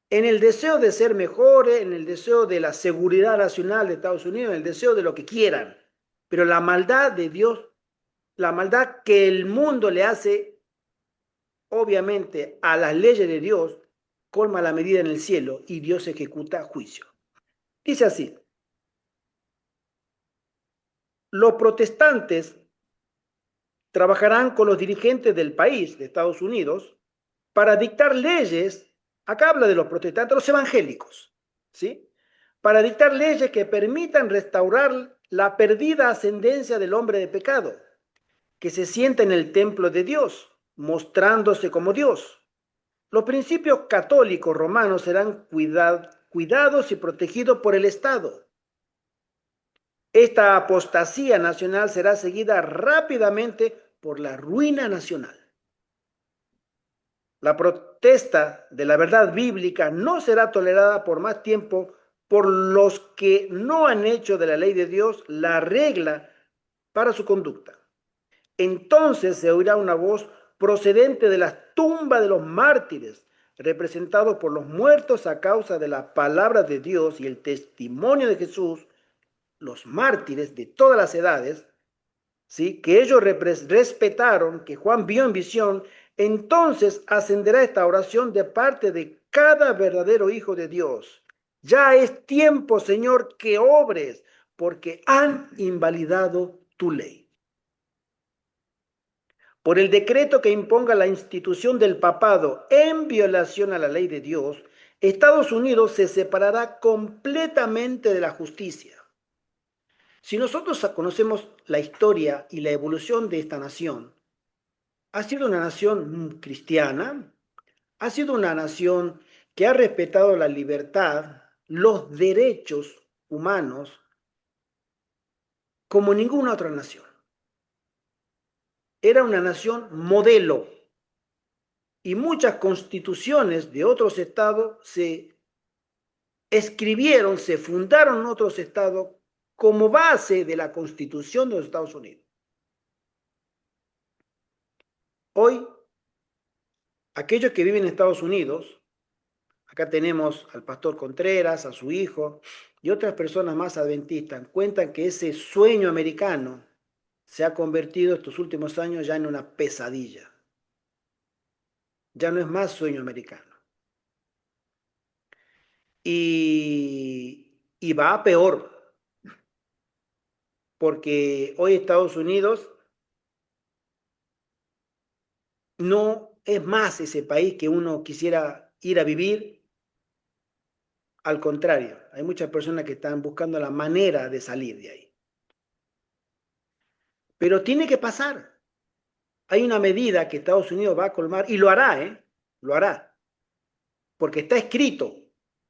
En el deseo de ser mejores, en el deseo de la seguridad nacional de Estados Unidos, en el deseo de lo que quieran. Pero la maldad de Dios, la maldad que el mundo le hace, obviamente, a las leyes de Dios, colma la medida en el cielo y Dios ejecuta juicio. Dice así, los protestantes trabajarán con los dirigentes del país, de Estados Unidos, para dictar leyes, acá habla de los protestantes, los evangélicos, ¿sí? Para dictar leyes que permitan restaurar la perdida ascendencia del hombre de pecado, que se sienta en el templo de Dios, mostrándose como Dios. Los principios católicos romanos serán cuidados y protegidos por el Estado. Esta apostasía nacional será seguida rápidamente por la ruina nacional. La protesta de la verdad bíblica no será tolerada por más tiempo por los que no han hecho de la ley de Dios la regla para su conducta. Entonces se oirá una voz procedente de las tumbas de los mártires, representados por los muertos a causa de la palabra de Dios y el testimonio de Jesús, los mártires de todas las edades, ¿sí? Que ellos respetaron, que Juan vio en visión. Entonces ascenderá esta oración de parte de cada verdadero hijo de Dios. Ya es tiempo, Señor, que obres, porque han invalidado tu ley. Por el decreto que imponga la institución del papado en violación a la ley de Dios, Estados Unidos se separará completamente de la justicia. Si nosotros conocemos la historia y la evolución de esta nación, ha sido una nación cristiana, ha sido una nación que ha respetado la libertad, los derechos humanos, como ninguna otra nación. Era una nación modelo y muchas constituciones de otros estados se escribieron, se fundaron en otros estados como base de la Constitución de los Estados Unidos. Hoy, aquellos que viven en Estados Unidos, acá tenemos al pastor Contreras, a su hijo y otras personas más adventistas, cuentan que ese sueño americano se ha convertido estos últimos años ya en una pesadilla. Ya no es más sueño americano. Y va a peor, porque hoy Estados Unidos no es más ese país que uno quisiera ir a vivir. Al contrario, hay muchas personas que están buscando la manera de salir de ahí. Pero tiene que pasar. Hay una medida que Estados Unidos va a colmar y lo hará, ¿eh? Lo hará. Porque está escrito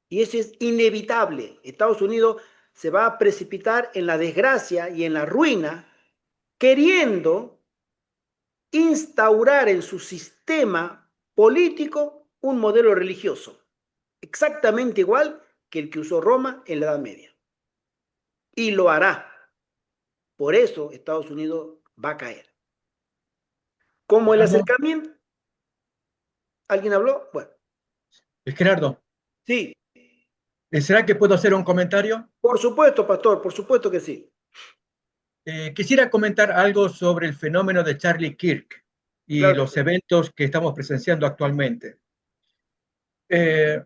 y eso es inevitable. Estados Unidos se va a precipitar en la desgracia y en la ruina queriendo instaurar en su sistema político un modelo religioso, exactamente igual que el que usó Roma en la Edad Media. Y lo hará. Por eso Estados Unidos va a caer. ¿Cómo el Vamos, acercamiento? ¿Alguien habló? Bueno, Gerardo, sí, ¿será que puedo hacer un comentario? por supuesto, pastor, por supuesto que sí. Quisiera comentar algo sobre el fenómeno de Charlie Kirk y Claro que los sí. eventos que estamos presenciando actualmente. Eh,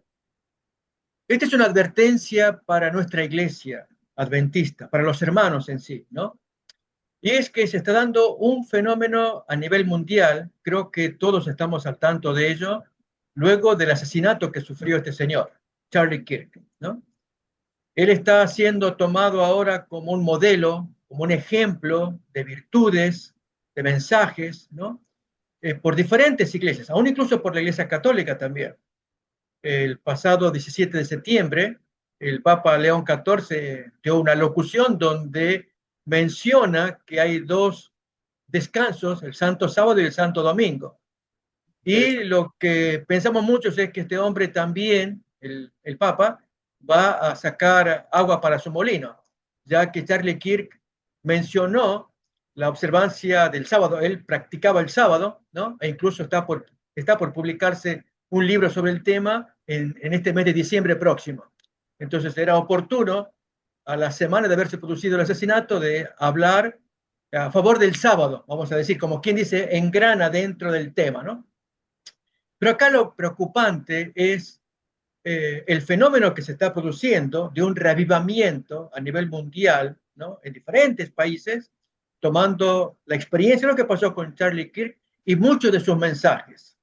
Esta es una advertencia para nuestra iglesia adventista, para los hermanos en sí, ¿no? Y es que se está dando un fenómeno a nivel mundial, creo que todos estamos al tanto de ello, luego del asesinato que sufrió este señor, Charlie Kirk, ¿no? Él está siendo tomado ahora como un modelo, como un ejemplo de virtudes, de mensajes, ¿no? Por diferentes iglesias, aún incluso por la Iglesia Católica también. El pasado 17 de septiembre, el Papa León XIV dio una locución donde menciona que hay dos descansos, el Santo Sábado y el Santo Domingo. Y lo que pensamos muchos es que este hombre también, el Papa, va a sacar agua para su molino, ya que Charlie Kirk mencionó la observancia del sábado, él practicaba el sábado, ¿no? E incluso está por publicarse un libro sobre el tema en este mes de diciembre próximo. Entonces era oportuno, a la semana de haberse producido el asesinato, de hablar a favor del sábado, vamos a decir, como quien dice, engrana dentro del tema, ¿no? Pero acá lo preocupante es el fenómeno que se está produciendo de un reavivamiento a nivel mundial, ¿no? En diferentes países, tomando la experiencia de lo que pasó con Charlie Kirk y muchos de sus mensajes.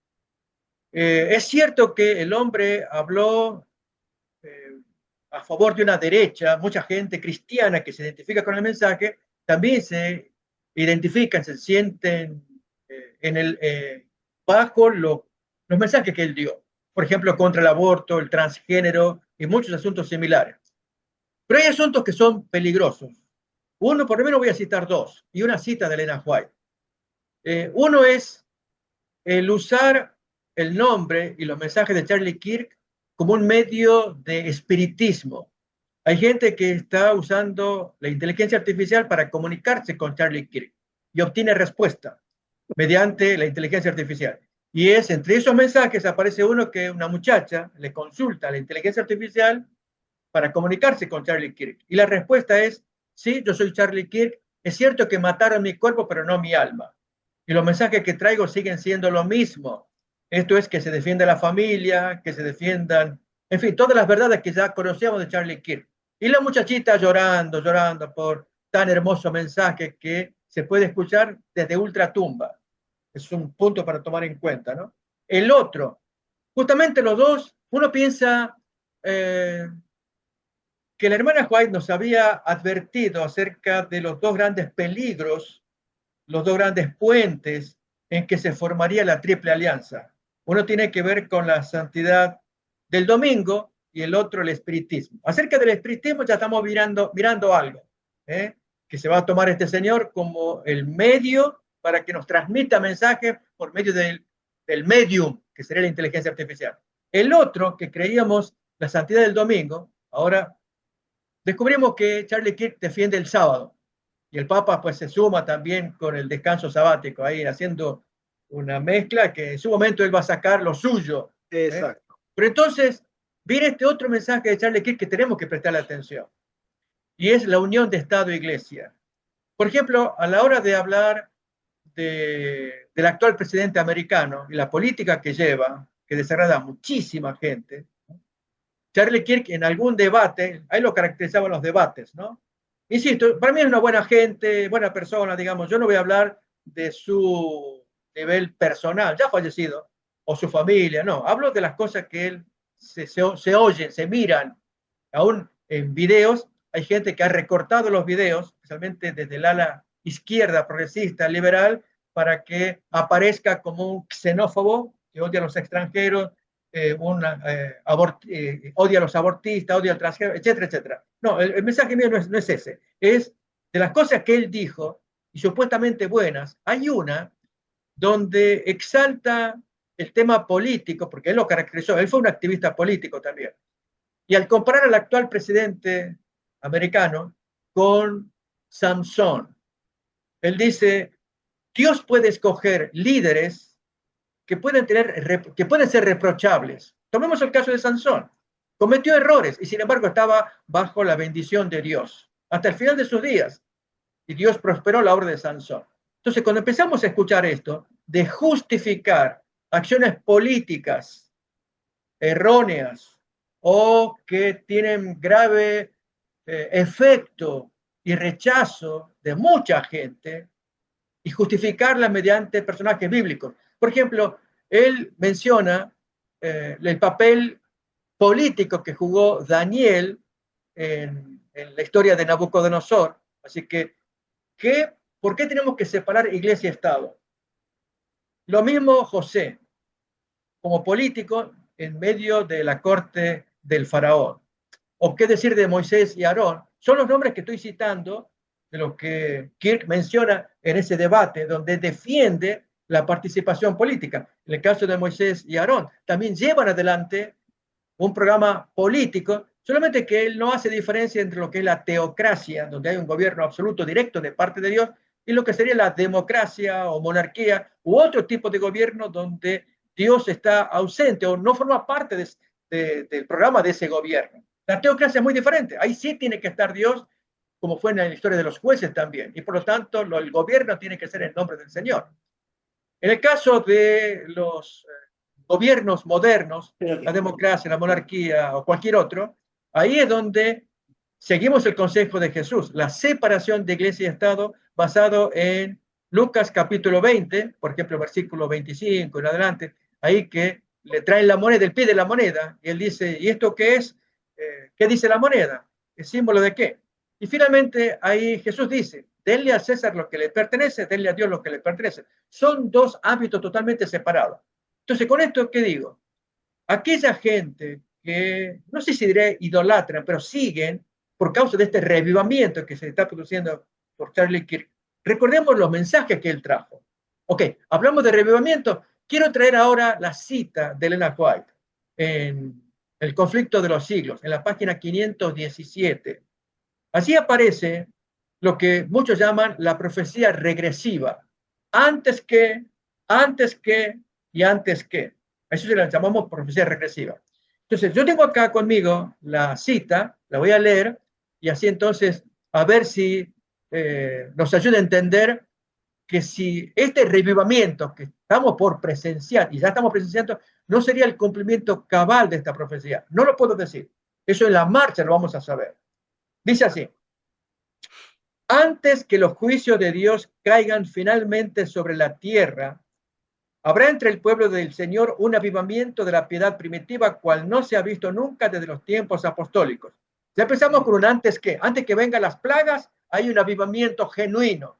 Es cierto que el hombre habló a favor de una derecha, mucha gente cristiana que se identifica con el mensaje, también se identifican, se sienten bajo los mensajes que él dio. Por ejemplo, contra el aborto, el transgénero y muchos asuntos similares. Pero hay asuntos que son peligrosos. Uno, por lo menos voy a citar dos, y una cita de Elena White. Uno es el usar el nombre y los mensajes de Charlie Kirk como un medio de espiritismo. Hay gente que está usando la inteligencia artificial para comunicarse con Charlie Kirk y obtiene respuesta mediante la inteligencia artificial. Y es entre esos mensajes aparece uno que una muchacha le consulta a la inteligencia artificial para comunicarse con Charlie Kirk. Y la respuesta es, sí, yo soy Charlie Kirk, es cierto que mataron mi cuerpo, pero no mi alma. Y los mensajes que traigo siguen siendo lo mismo. Esto es que se defienda la familia, que se defiendan, en fin, todas las verdades que ya conocíamos de Charlie Kirk. Y la muchachita llorando, llorando por tan hermoso mensaje que se puede escuchar desde ultratumba. Es un punto para tomar en cuenta, ¿no? El otro, justamente los dos, uno piensa que la hermana White nos había advertido acerca de los dos grandes peligros, los dos grandes puentes en que se formaría la triple alianza. Uno tiene que ver con la santidad del domingo y el otro el espiritismo. Acerca del espiritismo ya estamos mirando algo, que se va a tomar este señor como el medio para que nos transmita mensajes por medio del medium, que sería la inteligencia artificial. El otro, que creíamos la santidad del domingo, ahora descubrimos que Charlie Kirk defiende el sábado y el Papa pues se suma también con el descanso sabático, ahí haciendo una mezcla que en su momento él va a sacar lo suyo. Exacto. Pero entonces viene este otro mensaje de Charlie Kirk que tenemos que prestarle atención y es la unión de Estado e Iglesia. Por ejemplo, a la hora de hablar del actual presidente americano y la política que lleva, que desagrada a muchísima gente, Charlie Kirk en algún debate, ahí lo caracterizaban los debates, ¿no? Insisto, para mí es una buena gente, buena persona, digamos. Yo no voy a hablar de su nivel personal, ya fallecido, o su familia, no, hablo de las cosas que él se oyen, se miran, aún en videos, hay gente que ha recortado los videos, especialmente desde el ala izquierda, progresista, liberal, para que aparezca como un xenófobo que odia a los extranjeros, odia a los abortistas, odia al transgénero, etcétera, etcétera. No, el mensaje mío no es ese, es de las cosas que él dijo, y supuestamente buenas, hay una donde exalta el tema político, porque él lo caracterizó, él fue un activista político también, y al comparar al actual presidente americano con Sansón, él dice, Dios puede escoger líderes que pueden ser reprochables. Tomemos el caso de Sansón. Cometió errores y sin embargo estaba bajo la bendición de Dios hasta el final de sus días. Y Dios prosperó la obra de Sansón. Entonces, cuando empezamos a escuchar esto, de justificar acciones políticas erróneas o que tienen grave efecto y rechazo de mucha gente, y justificarla mediante personajes bíblicos. Por ejemplo, él menciona el papel político que jugó Daniel en la historia de Nabucodonosor. Así que, ¿por qué tenemos que separar iglesia y Estado? Lo mismo José, como político en medio de la corte del faraón. ¿O qué decir de Moisés y Aarón? Son los nombres que estoy citando de los que Kirk menciona en ese debate, donde defiende la participación política. En el caso de Moisés y Aarón, también llevan adelante un programa político, solamente que él no hace diferencia entre lo que es la teocracia, donde hay un gobierno absoluto directo de parte de Dios, y lo que sería la democracia o monarquía u otro tipo de gobierno donde Dios está ausente o no forma parte del programa de ese gobierno. La teocracia es muy diferente. Ahí sí tiene que estar Dios, como fue en la historia de los jueces también. Y por lo tanto, el gobierno tiene que ser en nombre del Señor. En el caso de los gobiernos modernos, la democracia, la monarquía o cualquier otro, ahí es donde seguimos el consejo de Jesús, la separación de iglesia y Estado basado en Lucas capítulo 20, por ejemplo, versículo 25 en adelante, ahí que le traen la moneda, el pie de la moneda, y él dice, ¿y esto qué es? ¿Qué dice la moneda? ¿Es símbolo de qué? Y finalmente ahí Jesús dice, denle a César lo que le pertenece, denle a Dios lo que le pertenece. Son dos ámbitos totalmente separados. Entonces, ¿con esto qué digo? Aquella gente que, no sé si diré idolatran, pero siguen por causa de este revivamiento que se está produciendo por Charlie Kirk. Recordemos los mensajes que él trajo. Ok, hablamos de revivamiento. Quiero traer ahora la cita de Elena White en El conflicto de los siglos, en la página 517. Allí aparece lo que muchos llaman la profecía regresiva. Antes que y antes que. Eso se la llamamos profecía regresiva. Entonces, yo tengo acá conmigo la cita, la voy a leer, y así entonces, a ver si nos ayuda a entender que si este revivamiento que estamos por presenciar, y ya estamos presenciando, no sería el cumplimiento cabal de esta profecía. No lo puedo decir. Eso en la marcha lo vamos a saber. Dice así, antes que los juicios de Dios caigan finalmente sobre la tierra, habrá entre el pueblo del Señor un avivamiento de la piedad primitiva, cual no se ha visto nunca desde los tiempos apostólicos. Ya empezamos con un antes que vengan las plagas, hay un avivamiento genuino.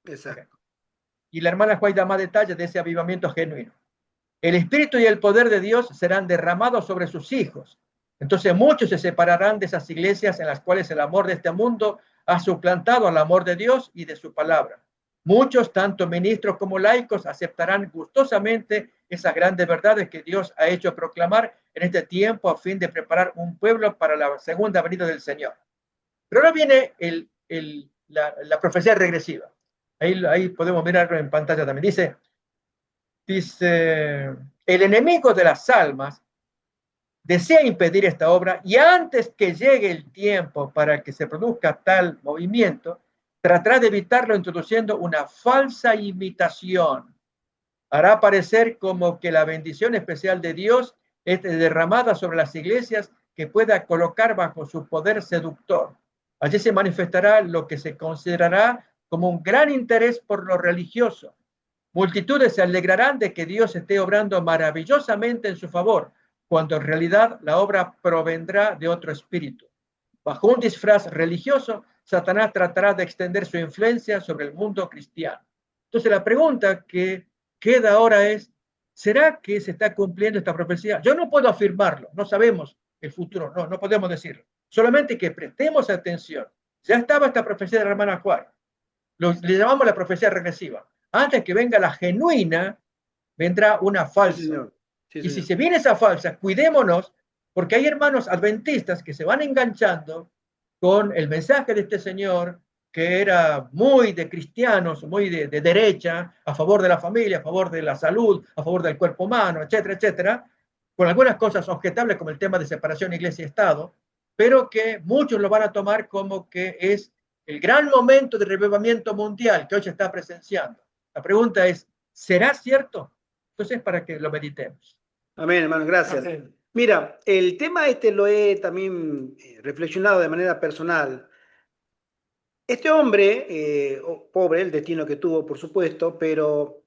Exacto. Y la hermana Juárez da más detalles de ese avivamiento genuino. El espíritu y el poder de Dios serán derramados sobre sus hijos. Entonces muchos se separarán de esas iglesias en las cuales el amor de este mundo ha suplantado al amor de Dios y de su palabra. Muchos, tanto ministros como laicos, aceptarán gustosamente esas grandes verdades que Dios ha hecho proclamar en este tiempo a fin de preparar un pueblo para la segunda venida del Señor. Pero ahora viene la profecía regresiva. Ahí podemos mirarlo en pantalla también. Dice, el enemigo de las almas desea impedir esta obra y antes que llegue el tiempo para que se produzca tal movimiento, tratará de evitarlo introduciendo una falsa imitación. Hará parecer como que la bendición especial de Dios es derramada sobre las iglesias que pueda colocar bajo su poder seductor. Allí se manifestará lo que se considerará como un gran interés por lo religioso. Multitudes se alegrarán de que Dios esté obrando maravillosamente en su favor, cuando en realidad la obra provendrá de otro espíritu. Bajo un disfraz religioso, Satanás tratará de extender su influencia sobre el mundo cristiano. Entonces la pregunta que queda ahora es, ¿será que se está cumpliendo esta profecía? Yo no puedo afirmarlo, no sabemos el futuro, no podemos decirlo. Solamente que prestemos atención. Ya estaba esta profecía de la hermana Juárez. Le llamamos la profecía regresiva. Antes que venga la genuina, vendrá una Sí, falsa. señor. Sí, Y si señor. se viene esa falsa, cuidémonos, porque hay hermanos adventistas que se van enganchando con el mensaje de este señor, que era muy de cristianos, muy de derecha, a favor de la familia, a favor de la salud, a favor del cuerpo humano, etcétera, etcétera, con algunas cosas objetables como el tema de separación iglesia y Estado, pero que muchos lo van a tomar como que es el gran momento de revivimiento mundial que hoy se está presenciando. La pregunta es, ¿será cierto? Entonces, para que lo meditemos. Amén, hermano, gracias. Amén. Mira, el tema este lo he también reflexionado de manera personal. Este hombre, pobre, el destino que tuvo, por supuesto, pero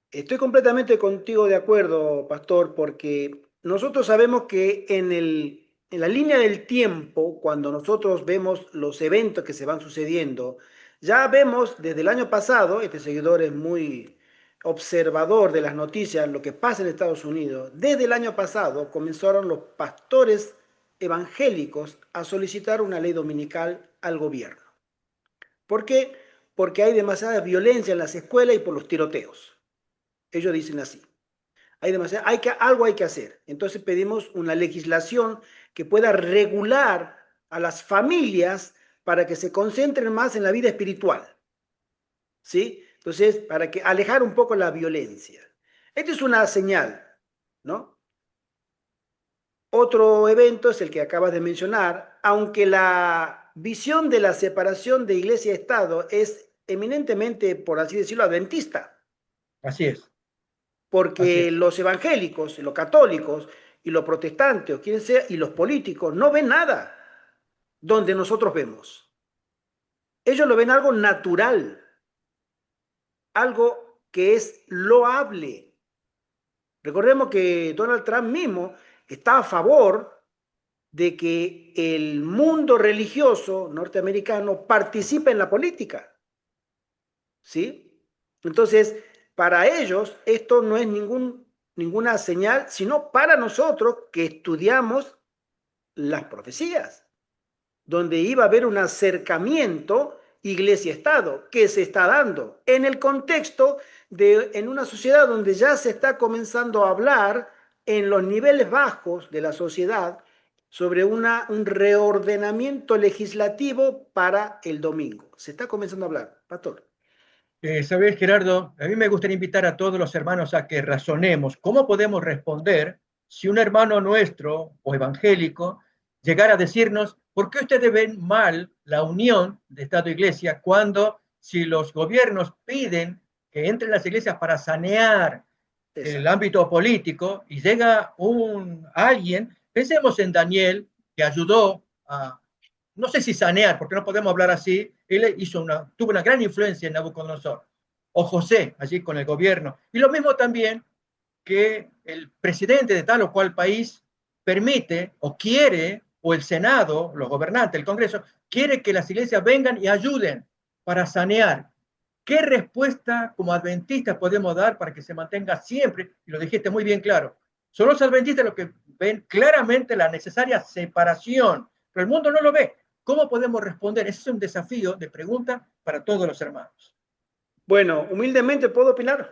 estoy completamente contigo de acuerdo, pastor, porque nosotros sabemos que en la línea del tiempo, cuando nosotros vemos los eventos que se van sucediendo, ya vemos desde el año pasado, este seguidor es muy observador de las noticias, lo que pasa en Estados Unidos. Desde el año pasado comenzaron los pastores evangélicos a solicitar una ley dominical al gobierno. ¿Por qué? Porque hay demasiada violencia en las escuelas y por los tiroteos. Ellos dicen así. Algo hay que hacer. Entonces pedimos una legislación que pueda regular a las familias para que se concentren más en la vida espiritual. ¿Sí? Entonces, para que alejar un poco la violencia. Esto es una señal, ¿no? Otro evento es el que acabas de mencionar, aunque la visión de la separación de iglesia y Estado es eminentemente, por así decirlo, adventista. Así es. Así Porque es. los evangélicos, los católicos y los protestantes, o quien sea, y los políticos no ven nada donde nosotros vemos. Ellos lo ven algo natural, algo que es loable. Recordemos que Donald Trump mismo está a favor de que el mundo religioso norteamericano participe en la política, ¿sí? Entonces, para ellos esto no es ninguna señal, sino para nosotros que estudiamos las profecías, donde iba a haber un acercamiento iglesia-estado que se está dando en el contexto en una sociedad donde ya se está comenzando a hablar en los niveles bajos de la sociedad sobre un reordenamiento legislativo para el domingo. Se está comenzando a hablar, pastor. Sabes, Gerardo, a mí me gustaría invitar a todos los hermanos a que razonemos cómo podemos responder si un hermano nuestro o evangélico llegara a decirnos, ¿por qué ustedes ven mal la unión de Estado e Iglesia cuando si los gobiernos piden que entren las iglesias para sanear el Exacto. ámbito político y llega alguien, pensemos en Daniel, que ayudó a, no sé si sanear, porque no podemos hablar así, él tuvo una gran influencia en Nabucodonosor, o José, allí con el gobierno. Y lo mismo también que el presidente de tal o cual país permite o quiere, o el Senado, los gobernantes, el Congreso, quiere que las iglesias vengan y ayuden para sanear. ¿Qué respuesta como adventistas podemos dar para que se mantenga siempre? Y lo dijiste muy bien claro. Son los adventistas los que ven claramente la necesaria separación, pero el mundo no lo ve. ¿Cómo podemos responder? Ese es un desafío de pregunta para todos los hermanos. Bueno, humildemente puedo opinar.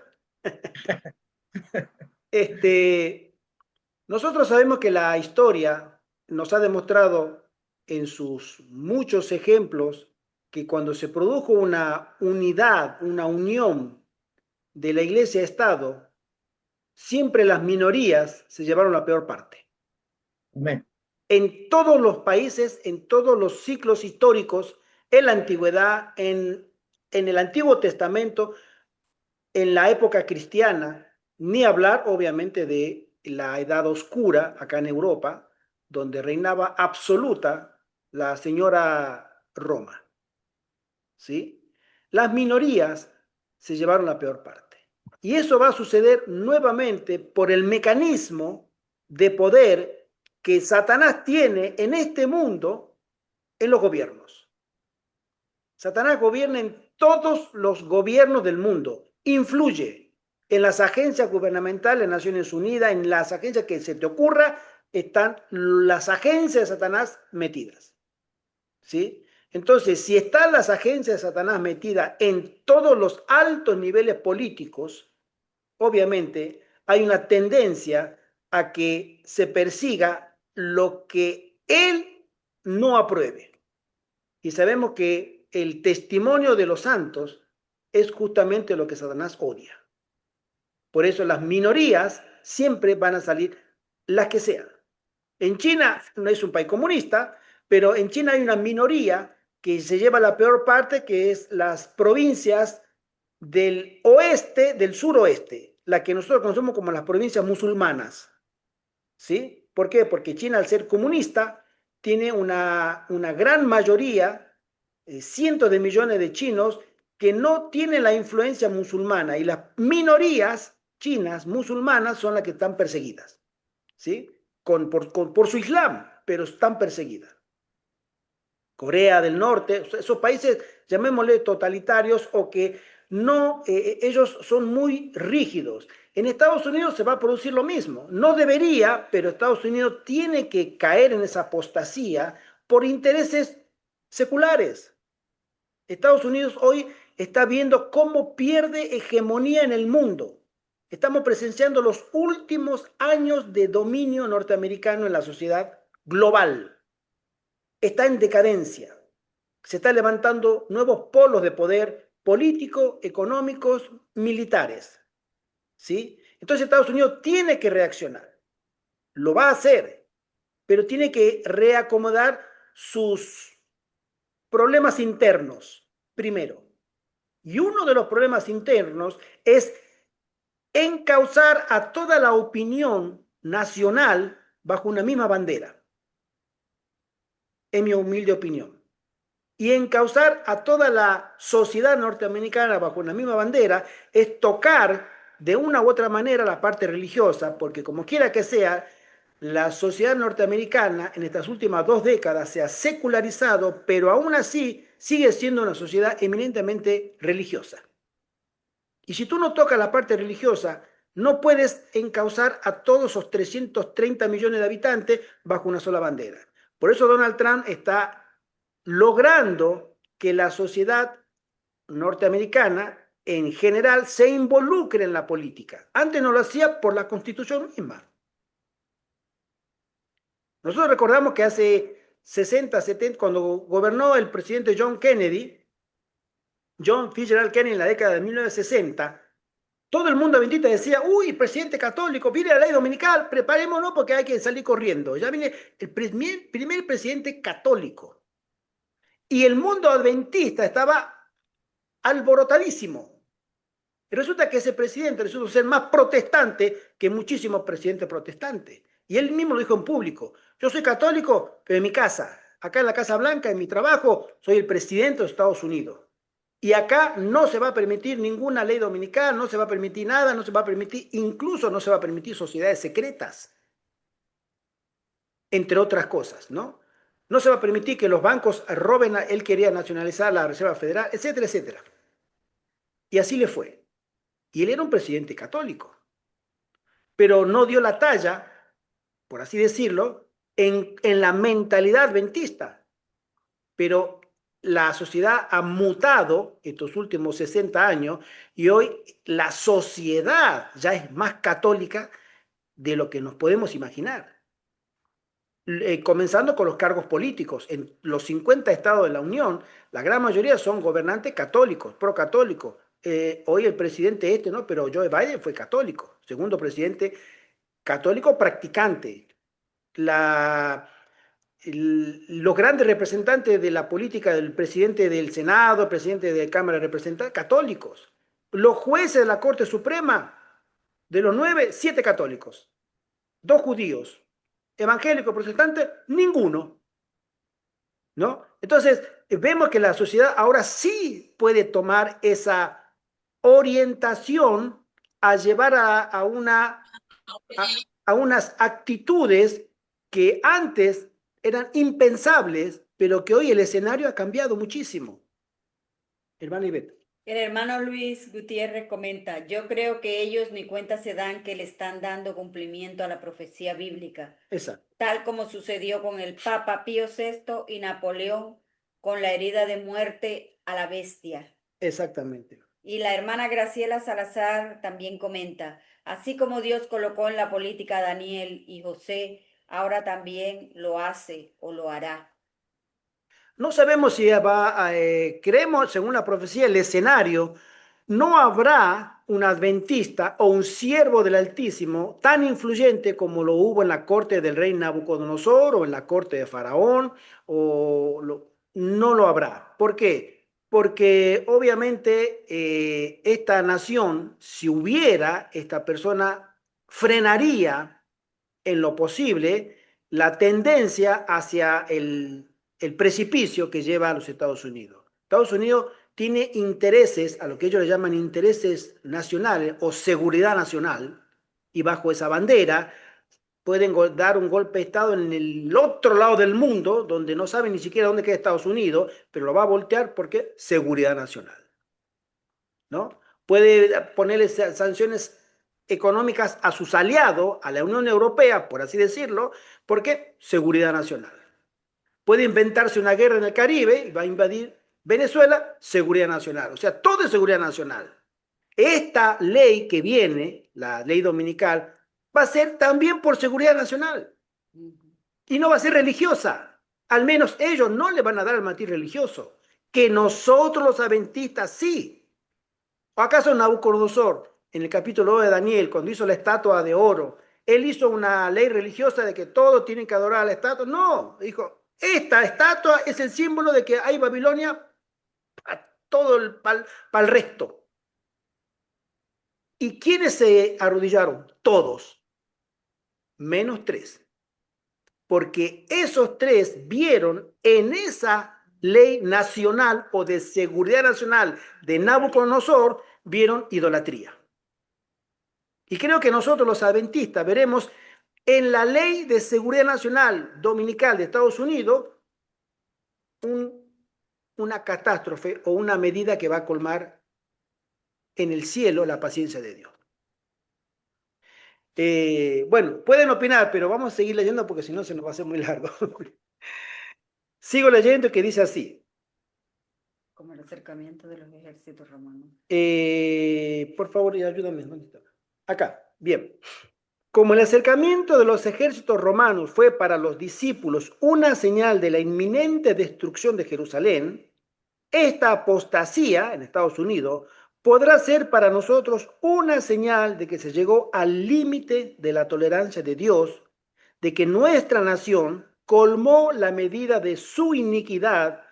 Nosotros sabemos que la historia nos ha demostrado en sus muchos ejemplos que cuando se produjo una unidad, una unión de la iglesia-estado, siempre las minorías se llevaron la peor parte. Amén. En todos los países, en todos los ciclos históricos, en la antigüedad, en el Antiguo Testamento, en la época cristiana, ni hablar obviamente de la Edad Oscura acá en Europa, donde reinaba absoluta la señora Roma, ¿sí? Las minorías se llevaron la peor parte. Y eso va a suceder nuevamente por el mecanismo de poder que Satanás tiene en este mundo en los gobiernos. Satanás gobierna en todos los gobiernos del mundo, influye en las agencias gubernamentales de Naciones Unidas, en las agencias que se te ocurra, están las agencias de Satanás metidas. ¿Sí? Entonces, si están las agencias de Satanás metidas en todos los altos niveles políticos, obviamente hay una tendencia a que se persiga lo que él no apruebe. Y sabemos que el testimonio de los santos es justamente lo que Satanás odia. Por eso las minorías siempre van a salir las que sean. En China no es un país comunista, pero en China hay una minoría que se lleva la peor parte, que es las provincias del oeste, del suroeste, la que nosotros conocemos como las provincias musulmanas. ¿Sí? ¿Por qué? Porque China, al ser comunista, tiene una gran mayoría, cientos de millones de chinos, que no tienen la influencia musulmana, y las minorías chinas musulmanas son las que están perseguidas. ¿Sí? Por su islam, pero están perseguidas. Corea del Norte, esos países, llamémosle totalitarios, o que no, ellos son muy rígidos. En Estados Unidos se va a producir lo mismo. No debería, pero Estados Unidos tiene que caer en esa apostasía por intereses seculares. Estados Unidos hoy está viendo cómo pierde hegemonía en el mundo. Estamos presenciando los últimos años de dominio norteamericano en la sociedad global. Está en decadencia. Se están levantando nuevos polos de poder político, económicos, militares. ¿Sí? Entonces Estados Unidos tiene que reaccionar. Lo va a hacer, pero tiene que reacomodar sus problemas internos primero. Y uno de los problemas internos es encauzar a toda la opinión nacional bajo una misma bandera, en mi humilde opinión. Y encauzar a toda la sociedad norteamericana bajo una misma bandera es tocar de una u otra manera la parte religiosa, porque como quiera que sea, la sociedad norteamericana en estas últimas 2 décadas se ha secularizado, pero aún así sigue siendo una sociedad eminentemente religiosa. Y si tú no tocas la parte religiosa, no puedes encauzar a todos esos 330 millones de habitantes bajo una sola bandera. Por eso Donald Trump está logrando que la sociedad norteamericana en general se involucre en la política. Antes no lo hacía por la Constitución misma. Nosotros recordamos que hace 60, 70, cuando gobernó el presidente John Fitzgerald Kennedy, en la década de 1960, todo el mundo bendita decía, uy, presidente católico, viene la ley dominical, preparémonos porque hay que salir corriendo. Ya viene el primer presidente católico. Y el mundo adventista estaba alborotadísimo. Y resulta que ese presidente resulta ser más protestante que muchísimos presidentes protestantes. Y él mismo lo dijo en público. Yo soy católico, pero en mi casa, acá en la Casa Blanca, en mi trabajo, soy el presidente de Estados Unidos. Y acá no se va a permitir ninguna ley dominical, no se va a permitir nada, no se va a permitir, incluso no se va a permitir sociedades secretas, entre otras cosas, ¿no? No se va a permitir que los bancos roben, él quería nacionalizar la Reserva Federal, etcétera, etcétera. Y así le fue. Y él era un presidente católico, pero no dio la talla, por así decirlo, en la mentalidad adventista. Pero la sociedad ha mutado estos últimos 60 años y hoy la sociedad ya es más católica de lo que nos podemos imaginar. Comenzando con los cargos políticos. En los 50 estados de la Unión, la gran mayoría son gobernantes católicos, procatólicos. Hoy el presidente ¿no? Pero Joe Biden fue católico, segundo presidente católico practicante. Los grandes representantes de la política del presidente del Senado, presidente de la Cámara de Representantes, católicos. Los jueces de la Corte Suprema, de los 9, 7 católicos, 2 judíos. Evangélico, protestante, ninguno. ¿No? Entonces, vemos que la sociedad ahora sí puede tomar esa orientación a llevar a unas actitudes que antes eran impensables, pero que hoy el escenario ha cambiado muchísimo. Hermana Ivette. El hermano Luis Gutiérrez comenta, yo creo que ellos ni cuenta se dan que le están dando cumplimiento a la profecía bíblica, Exacto. tal como sucedió con el Papa Pío VI y Napoleón con la herida de muerte a la bestia. Exactamente. Y la hermana Graciela Salazar también comenta, así como Dios colocó en la política a Daniel y José, ahora también lo hace o lo hará. No sabemos si creemos, según la profecía, el escenario, no habrá un adventista o un siervo del Altísimo tan influyente como lo hubo en la corte del rey Nabucodonosor o en la corte de Faraón, no lo habrá. ¿Por qué? Porque obviamente esta nación, si hubiera, esta persona frenaría en lo posible la tendencia hacia el precipicio que lleva a los Estados Unidos. Estados Unidos tiene intereses, a lo que ellos le llaman intereses nacionales o seguridad nacional, y bajo esa bandera pueden dar un golpe de Estado en el otro lado del mundo, donde no saben ni siquiera dónde queda Estados Unidos, pero lo va a voltear porque seguridad nacional, ¿no? Puede ponerle sanciones económicas a sus aliados, a la Unión Europea, por así decirlo, porque seguridad nacional. Puede inventarse una guerra en el Caribe y va a invadir Venezuela, seguridad nacional. O sea, todo es seguridad nacional. Esta ley que viene, la ley dominical, va a ser también por seguridad nacional. Y no va a ser religiosa. Al menos ellos no le van a dar el matiz religioso. Que nosotros los adventistas sí. ¿O acaso Nabucodonosor, en el capítulo 2 de Daniel, cuando hizo la estatua de oro, él hizo una ley religiosa de que todos tienen que adorar a la estatua? No, dijo, esta estatua es el símbolo de que hay Babilonia para todo para el resto. ¿Y quiénes se arrodillaron? Todos, menos 3. Porque esos 3 vieron en esa ley nacional o de seguridad nacional de Nabucodonosor, vieron idolatría. Y creo que nosotros los adventistas veremos en la ley de seguridad nacional dominical de Estados Unidos una catástrofe o una medida que va a colmar en el cielo la paciencia de Dios. Bueno, pueden opinar, pero vamos a seguir leyendo porque si no se nos va a hacer muy largo. Sigo leyendo que dice así. Como el acercamiento de los ejércitos romanos. Por favor, ayúdame. ¿Dónde está? Acá, bien. Como el acercamiento de los ejércitos romanos fue para los discípulos una señal de la inminente destrucción de Jerusalén, esta apostasía en Estados Unidos podrá ser para nosotros una señal de que se llegó al límite de la tolerancia de Dios, de que nuestra nación colmó la medida de su iniquidad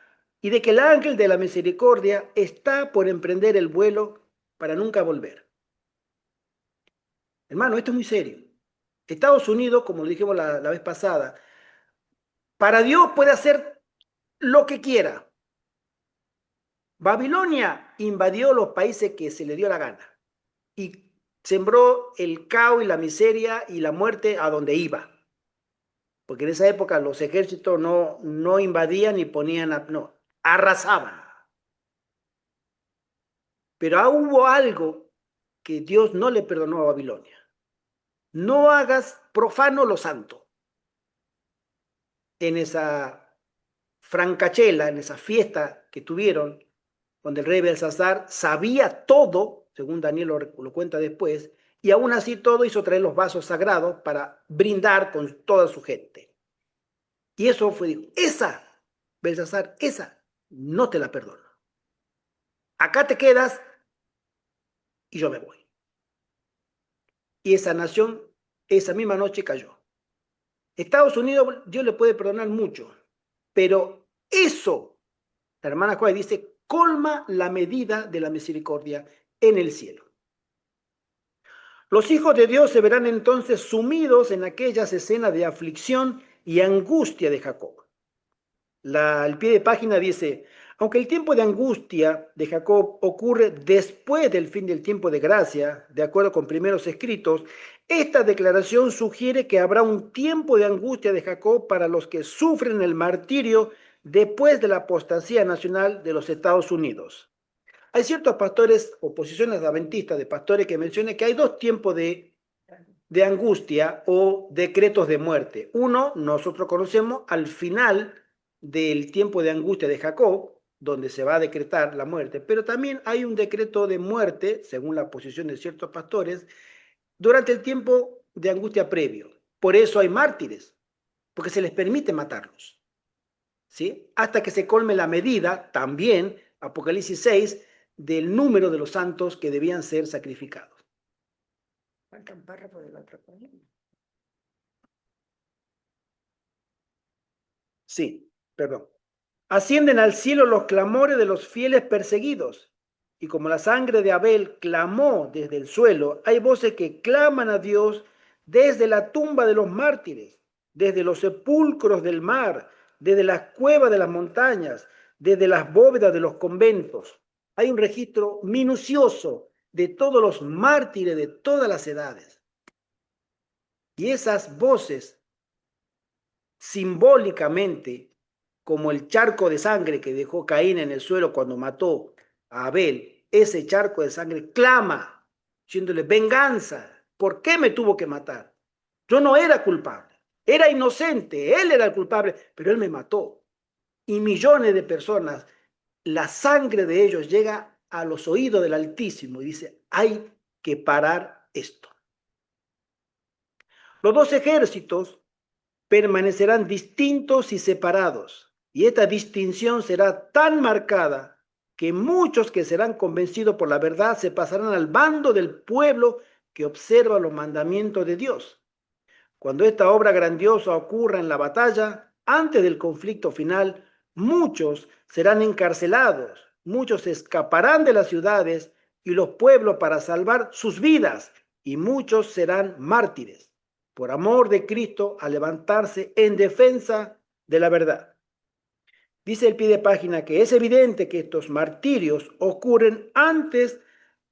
y de que el ángel de la misericordia está por emprender el vuelo para nunca volver. Hermano, esto es muy serio. Estados Unidos, como dijimos la vez pasada, para Dios puede hacer lo que quiera. Babilonia invadió los países que se le dio la gana y sembró el caos y la miseria y la muerte a donde iba. Porque en esa época los ejércitos no invadían ni ponían, no, arrasaban. Pero hubo algo que Dios no le perdonó a Babilonia. No hagas profano lo santo. En esa francachela, en esa fiesta que tuvieron, donde el rey Belsasar sabía todo, según Daniel lo cuenta después, y aún así todo hizo traer los vasos sagrados para brindar con toda su gente. Y eso fue, dijo, esa, Belsasar, esa, no te la perdono. Acá te quedas y yo me voy. Y esa nación, esa misma noche cayó. Estados Unidos, Dios le puede perdonar mucho, pero eso, la hermana Juárez dice, colma la medida de la misericordia en el cielo. Los hijos de Dios se verán entonces sumidos en aquellas escenas de aflicción y angustia de Jacob. El pie de página dice, Aunque el tiempo de angustia de Jacob ocurre después del fin del tiempo de gracia, de acuerdo con primeros escritos, esta declaración sugiere que habrá un tiempo de angustia de Jacob para los que sufren el martirio después de la apostasía nacional de los Estados Unidos. Hay ciertos pastores, oposiciones adventistas de pastores, que mencionan que hay dos tiempos de angustia o decretos de muerte. Uno, nosotros conocemos al final del tiempo de angustia de Jacob, donde se va a decretar la muerte, pero también hay un decreto de muerte, según la posición de ciertos pastores, durante el tiempo de angustia previo. Por eso hay mártires, porque se les permite matarlos, ¿sí? Hasta que se colme la medida, también, Apocalipsis 6, del número de los santos que debían ser sacrificados. Falta un párrafo de la otra columna. Sí, perdón. Ascienden al cielo los clamores de los fieles perseguidos. Y como la sangre de Abel clamó desde el suelo, hay voces que claman a Dios desde la tumba de los mártires, desde los sepulcros del mar, desde las cuevas de las montañas, desde las bóvedas de los conventos. Hay un registro minucioso de todos los mártires de todas las edades. Y esas voces simbólicamente, como el charco de sangre que dejó Caín en el suelo cuando mató a Abel, ese charco de sangre clama, diciéndole, venganza, ¿por qué me tuvo que matar? Yo no era culpable, era inocente, él era el culpable, pero él me mató. Y millones de personas, la sangre de ellos llega a los oídos del Altísimo y dice, hay que parar esto. Los dos ejércitos permanecerán distintos y separados, y esta distinción será tan marcada que muchos que serán convencidos por la verdad se pasarán al bando del pueblo que observa los mandamientos de Dios. Cuando esta obra grandiosa ocurra en la batalla, antes del conflicto final, muchos serán encarcelados, muchos escaparán de las ciudades y los pueblos para salvar sus vidas, y muchos serán mártires por amor de Cristo, a levantarse en defensa de la verdad. Dice el pie de página que es evidente que estos martirios ocurren antes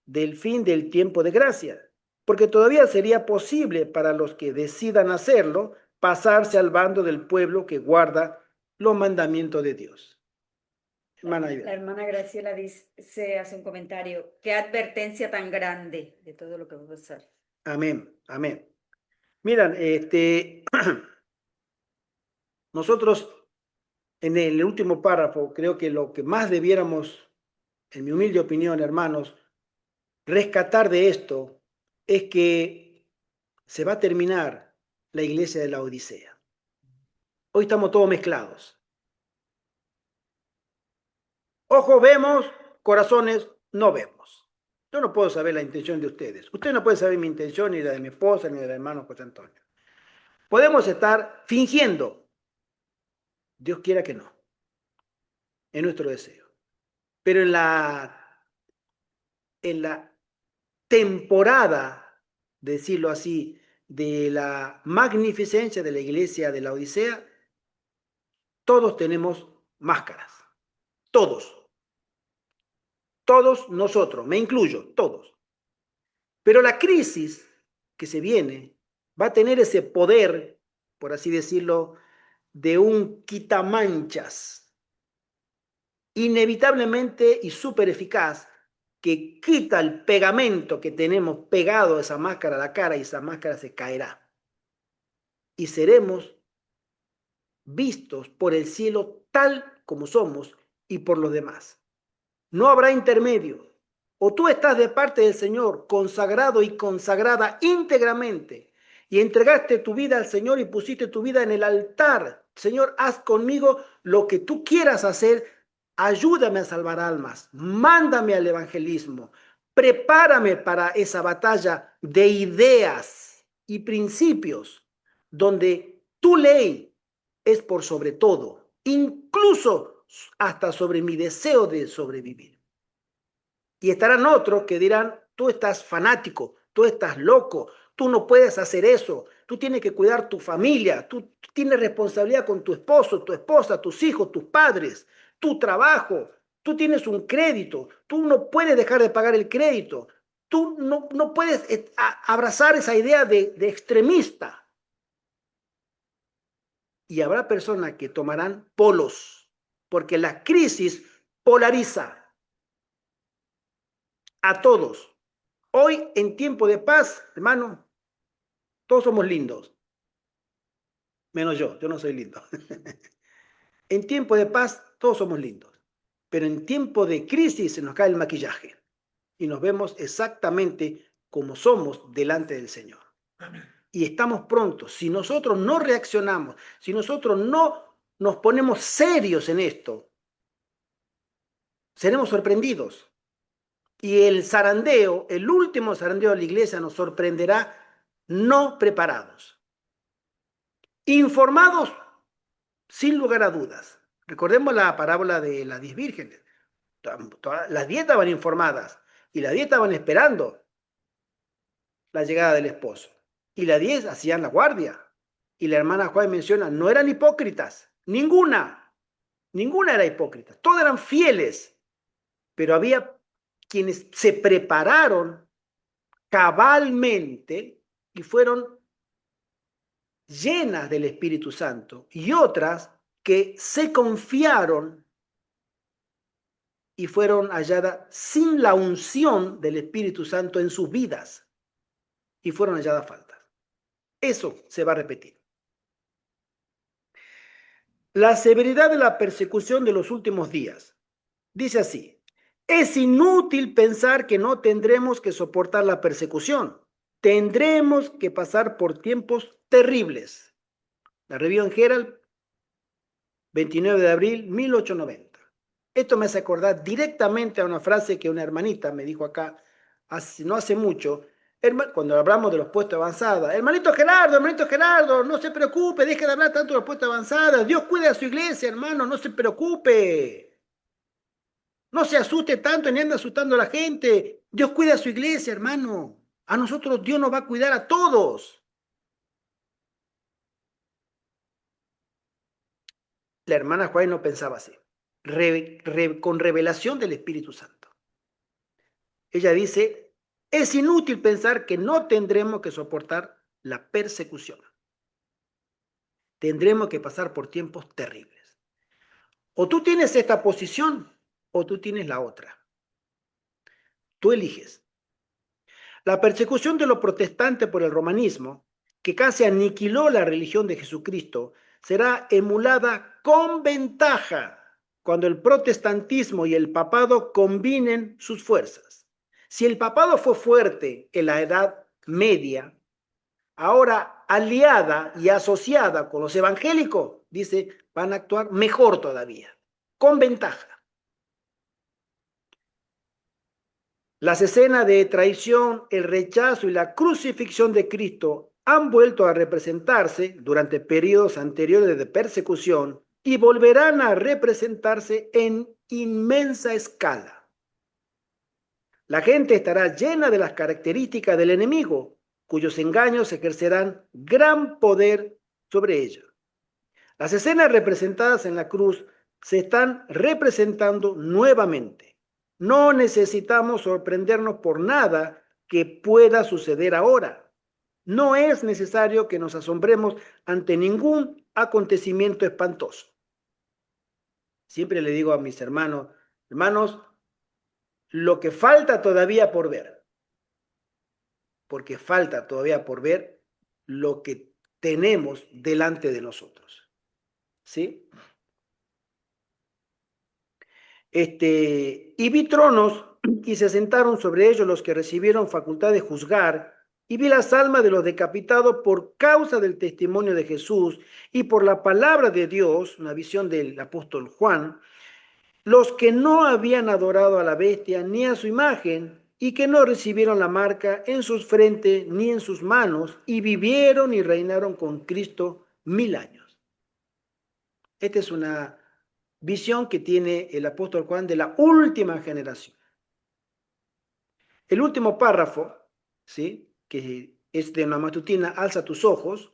del fin del tiempo de gracia, porque todavía sería posible para los que decidan hacerlo pasarse al bando del pueblo que guarda los mandamientos de Dios. La hermana Graciela dice, hace un comentario, qué advertencia tan grande de todo lo que va a pasar. Amén, amén. Miran, nosotros en el último párrafo creo que lo que más debiéramos, en mi humilde opinión, hermanos, rescatar de esto es que se va a terminar la iglesia de la Odisea. Hoy estamos todos mezclados. Ojos vemos, corazones no vemos. Yo no puedo saber la intención de ustedes. Usted no puede saber mi intención, ni la de mi esposa, ni la del hermano José Antonio. Podemos estar fingiendo. Dios quiera que no. Es nuestro deseo. Pero en la temporada, decirlo así, de la magnificencia de la iglesia de la Odisea, todos tenemos máscaras. Todos. Todos nosotros, me incluyo, todos. Pero la crisis que se viene va a tener ese poder, por así decirlo, de un quitamanchas, inevitablemente y súper eficaz, que quita el pegamento que tenemos pegado a esa máscara a la cara y esa máscara se caerá. Y seremos vistos por el cielo tal como somos y por los demás. No habrá intermedio. O tú estás de parte del Señor, consagrado y consagrada íntegramente, y entregaste tu vida al Señor y pusiste tu vida en el altar. Señor, haz conmigo lo que tú quieras hacer. Ayúdame a salvar almas. Mándame al evangelismo. Prepárame para esa batalla de ideas y principios, donde tu ley es por sobre todo, incluso hasta sobre mi deseo de sobrevivir. Y estarán otros que dirán, tú estás fanático, tú estás loco, tú no puedes hacer eso, tú tienes que cuidar tu familia, tú tienes responsabilidad con tu esposo, tu esposa, tus hijos, tus padres, tu trabajo, Tú tienes un crédito, tú no puedes dejar de pagar el crédito, tú no puedes abrazar esa idea de extremista. Y habrá personas que tomarán polos, porque la crisis polariza a todos. Hoy, en tiempo de paz, hermano, todos somos lindos, menos yo no soy lindo. En tiempo de paz, todos somos lindos, pero en tiempo de crisis se nos cae el maquillaje y nos vemos exactamente como somos delante del Señor. Y estamos prontos. Si nosotros no reaccionamos, si nosotros no nos ponemos serios en esto, seremos sorprendidos. Y el zarandeo, el último zarandeo de la iglesia nos sorprenderá no preparados. Informados, sin lugar a dudas. Recordemos la parábola de las 10 vírgenes. Las 10 estaban informadas y las 10 estaban esperando la llegada del esposo. Y las 10 hacían la guardia. Y la hermana Juan menciona, no eran hipócritas, ninguna era hipócrita, todas eran fieles, pero había quienes se prepararon cabalmente y fueron llenas del Espíritu Santo, y otras que se confiaron y fueron halladas sin la unción del Espíritu Santo en sus vidas y fueron halladas faltas. Eso se va a repetir. La severidad de la persecución de los últimos días. Dice así, es inútil pensar que no tendremos que soportar la persecución. Tendremos que pasar por tiempos terribles. La Review Herald, 29 de abril, 1890. Esto me hace acordar directamente a una frase que una hermanita me dijo acá, no hace mucho, cuando hablamos de los puestos avanzados. Hermanito Gerardo, no se preocupe, deje de hablar tanto de los puestos avanzados. Dios cuida a su iglesia, hermano, no se preocupe. No se asuste tanto ni ande asustando a la gente. Dios cuida a su iglesia, hermano. A nosotros Dios nos va a cuidar a todos. La hermana Juárez no pensaba así. Con revelación del Espíritu Santo. Ella dice, es inútil pensar que no tendremos que soportar la persecución. Tendremos que pasar por tiempos terribles. O tú tienes esta posición o tú tienes la otra. Tú eliges. La persecución de los protestantes por el romanismo, que casi aniquiló la religión de Jesucristo, será emulada con ventaja cuando el protestantismo y el papado combinen sus fuerzas. Si el papado fue fuerte en la Edad Media, ahora aliada y asociada con los evangélicos, dice, van a actuar mejor todavía, con ventaja. Las escenas de traición, el rechazo y la crucifixión de Cristo han vuelto a representarse durante periodos anteriores de persecución y volverán a representarse en inmensa escala. La gente estará llena de las características del enemigo, cuyos engaños ejercerán gran poder sobre ella. Las escenas representadas en la cruz se están representando nuevamente. No necesitamos sorprendernos por nada que pueda suceder ahora. No es necesario que nos asombremos ante ningún acontecimiento espantoso. Siempre le digo a mis hermanos, lo que falta todavía por ver, porque falta todavía por ver lo que tenemos delante de nosotros. ¿Sí? Y vi tronos y se sentaron sobre ellos los que recibieron facultad de juzgar, y vi las almas de los decapitados por causa del testimonio de Jesús y por la palabra de Dios, una visión del apóstol Juan, los que no habían adorado a la bestia ni a su imagen, y que no recibieron la marca en sus frentes ni en sus manos, y vivieron y reinaron con Cristo 1000 años. Esta es una visión que tiene el apóstol Juan de la última generación. El último párrafo, ¿sí?, que es de una matutina, alza tus ojos,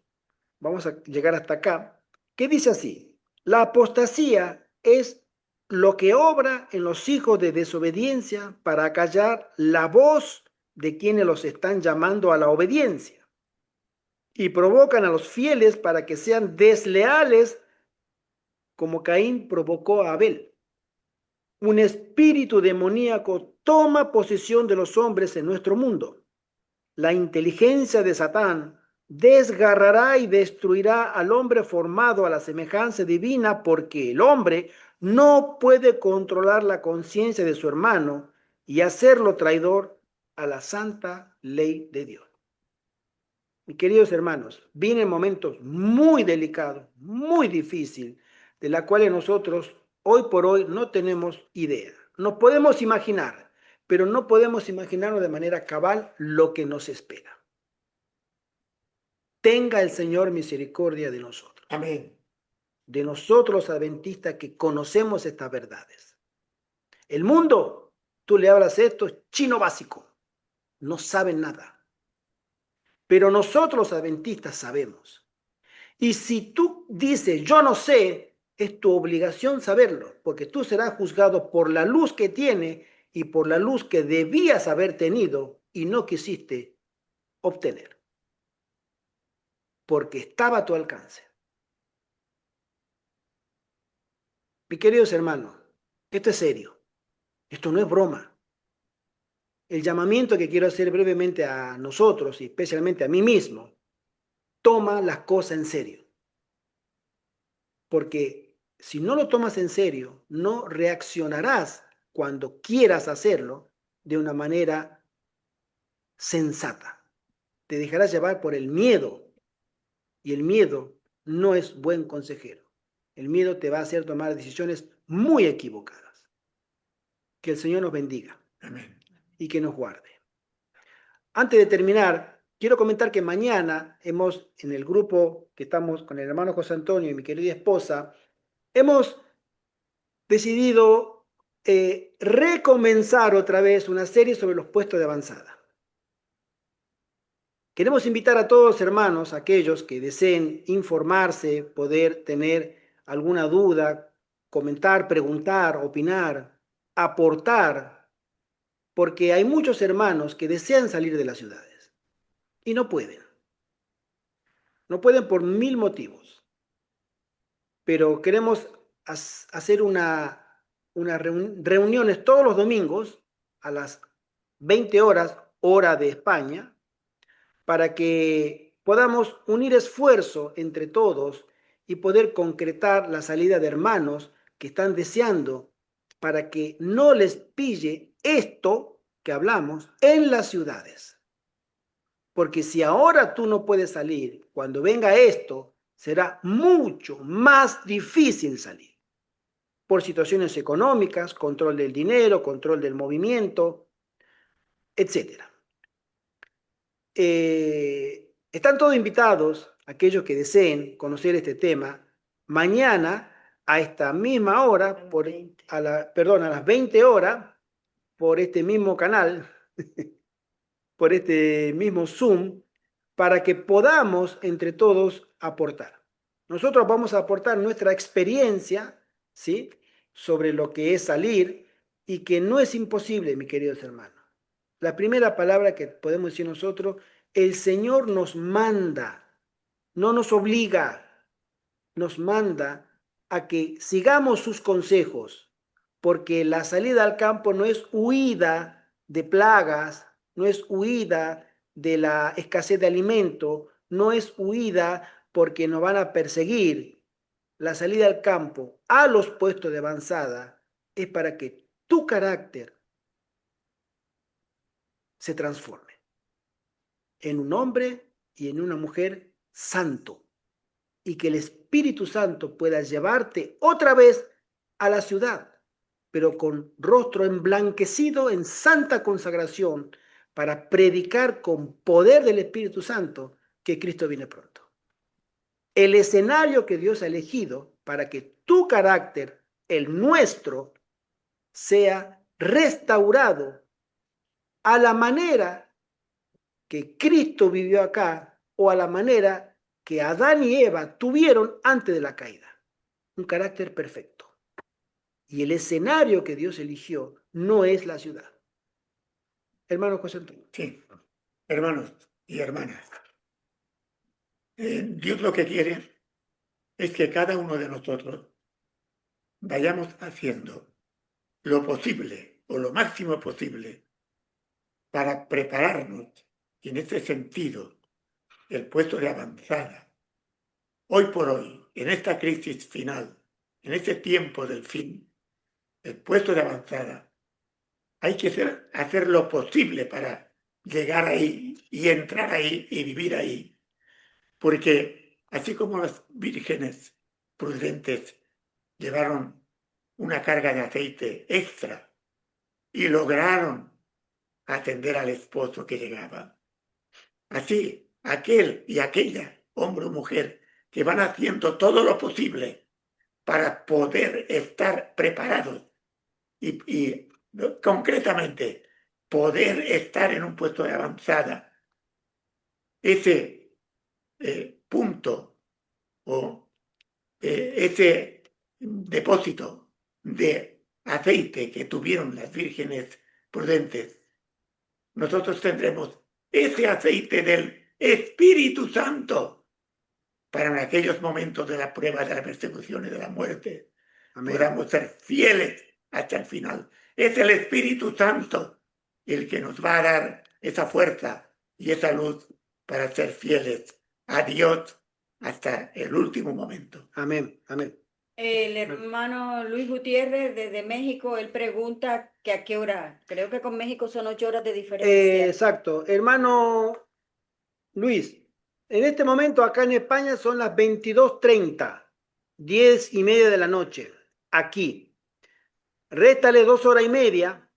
vamos a llegar hasta acá, que dice así, la apostasía es lo que obra en los hijos de desobediencia para callar la voz de quienes los están llamando a la obediencia y provocan a los fieles para que sean desleales como Caín provocó a Abel. Un espíritu demoníaco toma posesión de los hombres en nuestro mundo. La inteligencia de Satán desgarrará y destruirá al hombre formado a la semejanza divina, porque el hombre no puede controlar la conciencia de su hermano y hacerlo traidor a la santa ley de Dios. Mis queridos hermanos, vienen momentos muy delicados, muy difíciles, de la cuales nosotros hoy por hoy no tenemos idea. Nos podemos imaginar, pero no podemos imaginarnos de manera cabal lo que nos espera. Tenga el Señor misericordia de nosotros. Amén. De nosotros adventistas que conocemos estas verdades. El mundo, tú le hablas esto, es chino básico. No saben nada. Pero nosotros adventistas sabemos. Y si tú dices, yo no sé, es tu obligación saberlo, porque tú serás juzgado por la luz que tiene y por la luz que debías haber tenido y no quisiste obtener. Porque estaba a tu alcance. Mis queridos hermanos, esto es serio. Esto no es broma. El llamamiento que quiero hacer brevemente a nosotros y especialmente a mí mismo, toma las cosas en serio. Porque si no lo tomas en serio, no reaccionarás cuando quieras hacerlo de una manera sensata. Te dejarás llevar por el miedo y el miedo no es buen consejero. El miedo te va a hacer tomar decisiones muy equivocadas. Que el Señor nos bendiga. Amén. Y que nos guarde. Antes de terminar, quiero comentar que mañana hemos, en el grupo que estamos con el hermano José Antonio y mi querida esposa, hemos decidido recomenzar otra vez una serie sobre los puestos de avanzada. Queremos invitar a todos los hermanos, aquellos que deseen informarse, poder tener alguna duda, comentar, preguntar, opinar, aportar, porque hay muchos hermanos que desean salir de las ciudades y no pueden. No pueden por 1000 motivos, pero queremos hacer reuniones todos los domingos a las 20 horas, hora de España, para que podamos unir esfuerzo entre todos y poder concretar la salida de hermanos que están deseando para que no les pille esto que hablamos en las ciudades. Porque si ahora tú no puedes salir, cuando venga esto, será mucho más difícil salir. Por situaciones económicas, control del dinero, control del movimiento, etc. Están todos invitados, aquellos que deseen conocer este tema, mañana a esta misma hora, a las 20 horas, por este mismo canal, por este mismo Zoom, para que podamos entre todos aportar. Nosotros vamos a aportar nuestra experiencia, ¿sí?, sobre lo que es salir y que no es imposible, mis queridos hermanos. La primera palabra que podemos decir nosotros, el Señor nos manda, no nos obliga, nos manda a que sigamos sus consejos, porque la salida al campo no es huida de plagas, no es huida de la escasez de alimento, no es huida porque nos van a perseguir. La salida al campo, a los puestos de avanzada, es para que tu carácter se transforme en un hombre y en una mujer santo, y que el Espíritu Santo pueda llevarte otra vez a la ciudad, pero con rostro emblanquecido en santa consagración, para predicar con poder del Espíritu Santo que Cristo viene pronto. El escenario que Dios ha elegido para que tu carácter, el nuestro, sea restaurado a la manera que Cristo vivió acá o a la manera que Adán y Eva tuvieron antes de la caída. Un carácter perfecto. Y el escenario que Dios eligió no es la ciudad. Hermano José Antonio. Sí, hermanos y hermanas, Dios lo que quiere es que cada uno de nosotros vayamos haciendo lo posible o lo máximo posible para prepararnos, y en este sentido, el puesto de avanzada, hoy por hoy, en esta crisis final, en este tiempo del fin, el puesto de avanzada, hay que hacer lo posible para llegar ahí y entrar ahí y vivir ahí. Porque así como las vírgenes prudentes llevaron una carga de aceite extra y lograron atender al esposo que llegaba, así aquel y aquella, hombre o mujer, que van haciendo todo lo posible para poder estar preparados y concretamente poder estar en un puesto de avanzada, ese punto o ese depósito de aceite que tuvieron las vírgenes prudentes, nosotros tendremos ese aceite del Espíritu Santo para en aquellos momentos de la prueba, de la persecución y de la muerte, Amén. podamos ser fieles hasta el final. Es el Espíritu Santo el que nos va a dar esa fuerza y esa luz para ser fieles a Dios hasta el último momento. Amén. Amén. El hermano Luis Gutiérrez desde México, él pregunta que a qué hora. Creo que con México son 8 horas de diferencia. Exacto. Hermano Luis, en este momento acá en España son las 22:30, 10:30 de la noche, aquí. Réstale 2 horas y media,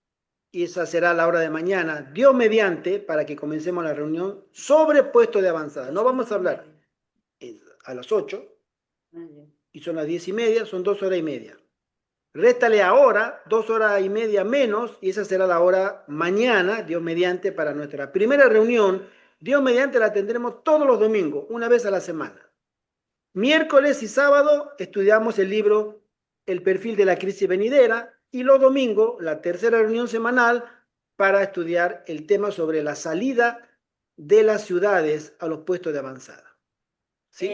y esa será la hora de mañana, Dios mediante, para que comencemos la reunión sobre puesto de avanzada. No vamos a hablar a las 8, y son las 10:30, son 2 horas y media. Réstale ahora 2 horas y media menos, y esa será la hora mañana, Dios mediante, para nuestra primera reunión. Dios mediante la tendremos todos los domingos, una vez a la semana. Miércoles y sábado estudiamos el libro El perfil de la crisis venidera, y los domingos la tercera reunión semanal para estudiar el tema sobre la salida de las ciudades a los puestos de avanzada. ¿Sí?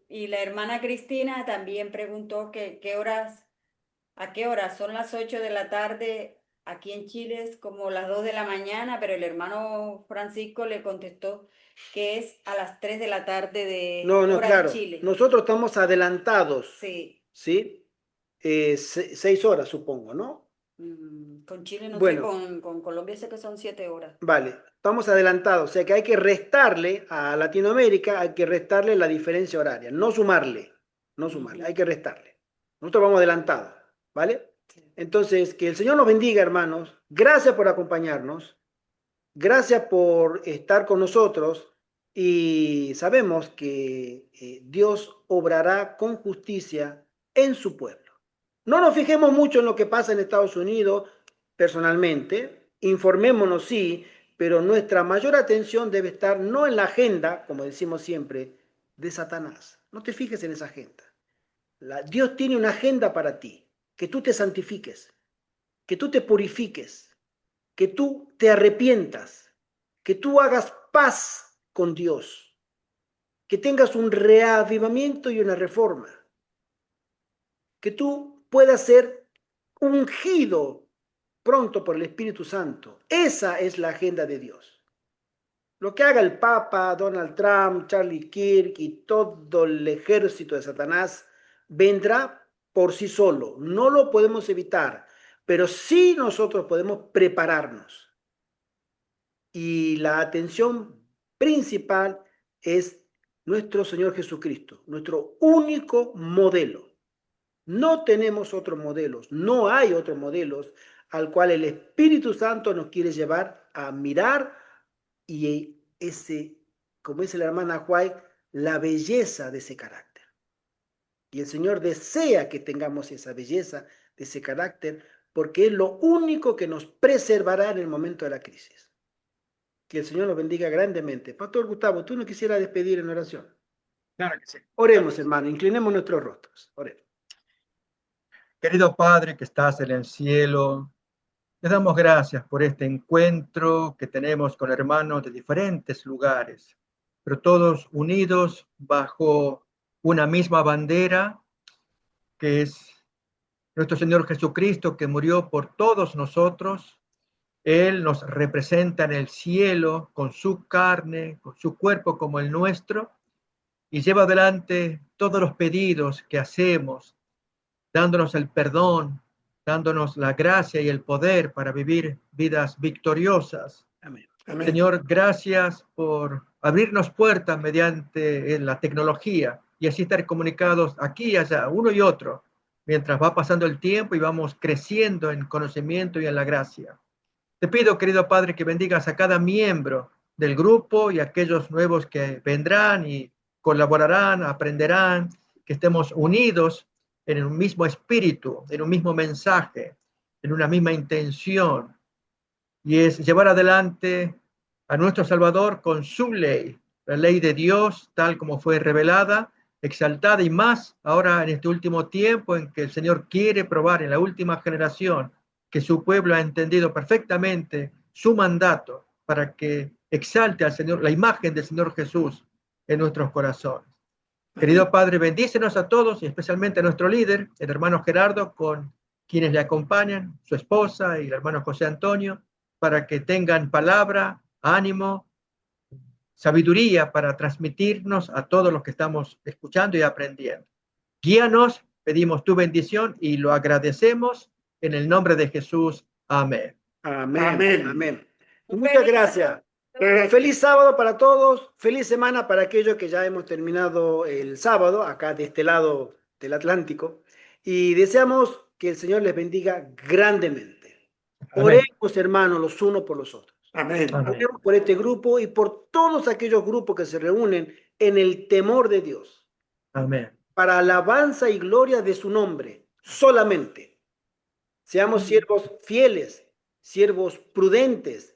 Y la hermana Cristina también preguntó que a qué horas. Son las 8 de la tarde. Aquí en Chile es como las 2 de la mañana, pero el hermano Francisco le contestó que es a las 3 de la tarde de No, hora claro. de Chile. Nosotros estamos adelantados. Sí. ¿Sí? 6 horas, supongo, ¿no? Con Chile no Bueno. sé, con Colombia sé que son 7 horas. Vale, estamos adelantados, o sea que hay que restarle a Latinoamérica, hay que restarle la diferencia horaria, no sumarle, hay que restarle. Nosotros vamos adelantados, ¿vale? Sí. Entonces, que el Señor nos bendiga, hermanos. Gracias por acompañarnos, gracias por estar con nosotros, y sabemos que Dios obrará con justicia en su pueblo. No nos fijemos mucho en lo que pasa en Estados Unidos personalmente, informémonos sí, pero nuestra mayor atención debe estar no en la agenda, como decimos siempre, de Satanás. No te fijes en esa agenda. Dios tiene una agenda para ti, que tú te santifiques, que tú te purifiques, que tú te arrepientas, que tú hagas paz con Dios, que tengas un reavivamiento y una reforma, que tú puedas ser ungido pronto por el Espíritu Santo. Esa es la agenda de Dios. Lo que haga el Papa, Donald Trump, Charlie Kirk y todo el ejército de Satanás vendrá por sí solo. No lo podemos evitar, pero sí nosotros podemos prepararnos. Y la atención principal es nuestro Señor Jesucristo, nuestro único modelo. No tenemos otros modelos, no hay otros modelos al cual el Espíritu Santo nos quiere llevar a mirar, y como dice la hermana White, la belleza de ese carácter. Y el Señor desea que tengamos esa belleza de ese carácter, porque es lo único que nos preservará en el momento de la crisis. Que el Señor nos bendiga grandemente. Pastor Gustavo, ¿tú nos quisieras despedir en oración? Claro que sí. Oremos, hermano, inclinemos nuestros rostros. Oremos. Querido Padre que estás en el cielo, te damos gracias por este encuentro que tenemos con hermanos de diferentes lugares, pero todos unidos bajo una misma bandera, que es nuestro Señor Jesucristo, que murió por todos nosotros. Él nos representa en el cielo con su carne, con su cuerpo como el nuestro, y lleva adelante todos los pedidos que hacemos, dándonos el perdón, dándonos la gracia y el poder para vivir vidas victoriosas. Amén. Amén. Señor, gracias por abrirnos puertas mediante la tecnología y así estar comunicados aquí y allá, uno y otro, mientras va pasando el tiempo y vamos creciendo en conocimiento y en la gracia. Te pido, querido Padre, que bendigas a cada miembro del grupo y a aquellos nuevos que vendrán y colaborarán, aprenderán, que estemos unidos en un mismo espíritu, en un mismo mensaje, en una misma intención, y es llevar adelante a nuestro Salvador con su ley, la ley de Dios, tal como fue revelada, exaltada, y más ahora en este último tiempo en que el Señor quiere probar en la última generación que su pueblo ha entendido perfectamente su mandato para que exalte al Señor, la imagen del Señor Jesús en nuestros corazones. Querido Padre, bendícenos a todos y especialmente a nuestro líder, el hermano Gerardo, con quienes le acompañan, su esposa y el hermano José Antonio, para que tengan palabra, ánimo, sabiduría para transmitirnos a todos los que estamos escuchando y aprendiendo. Guíanos, pedimos tu bendición y lo agradecemos en el nombre de Jesús. Amén. Amén. Amén. Amén. Muchas gracias. Feliz sábado para todos, feliz semana para aquellos que ya hemos terminado el sábado, acá de este lado del Atlántico, y deseamos que el Señor les bendiga grandemente. Amén. Oremos, hermanos, los unos por los otros. Amén. Amén. Oremos por este grupo y por todos aquellos grupos que se reúnen en el temor de Dios, Amén. para alabanza y gloria de su nombre, solamente. Seamos siervos fieles, siervos prudentes,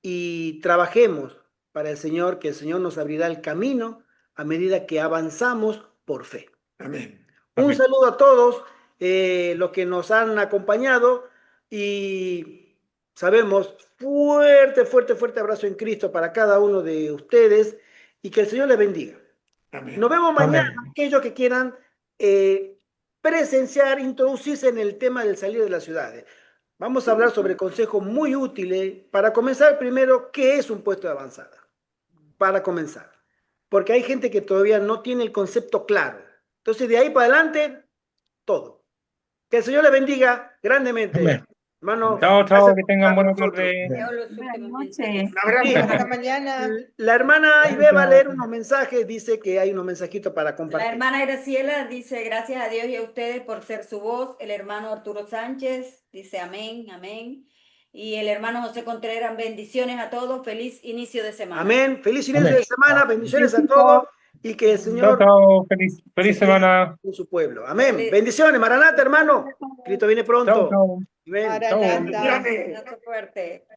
y trabajemos para el Señor, que el Señor nos abrirá el camino a medida que avanzamos por fe. Amén. Un Amén. saludo a todos los que nos han acompañado y sabemos, fuerte, fuerte, fuerte abrazo en Cristo para cada uno de ustedes y que el Señor les bendiga. Amén. Nos vemos mañana, Amén. aquellos que quieran presenciar, introducirse en el tema del salir de las ciudades. Vamos a hablar sobre consejos muy útiles para comenzar primero, ¿qué es un puesto de avanzada? Para comenzar. Porque hay gente que todavía no tiene el concepto claro. Entonces, de ahí para adelante, todo. Que el Señor le bendiga grandemente. Amén. Hermano, Chao, chao, gracias que por tengan estar buena con nosotros. tarde. Leo los Buenas últimos noches. mensajes. Un abrazo. Sí. Hasta mañana. La hermana Ibe va a leer unos mensajes, dice que hay unos mensajitos para La compartir. hermana Graciela dice, gracias a Dios y a ustedes por ser su voz. El hermano Arturo Sánchez dice, amén, amén. Y el hermano José Contreras, bendiciones a todos. Feliz inicio de semana. Amén. Feliz inicio Amén. de semana, bendiciones a todos y que el Chao, Señor chao, feliz se semana. con su pueblo. Amén. Feliz- Bendiciones, Maranata, hermano. Cristo viene Chao, pronto. chao. Amén. Maranata. Bendiciones. Abrazo fuerte.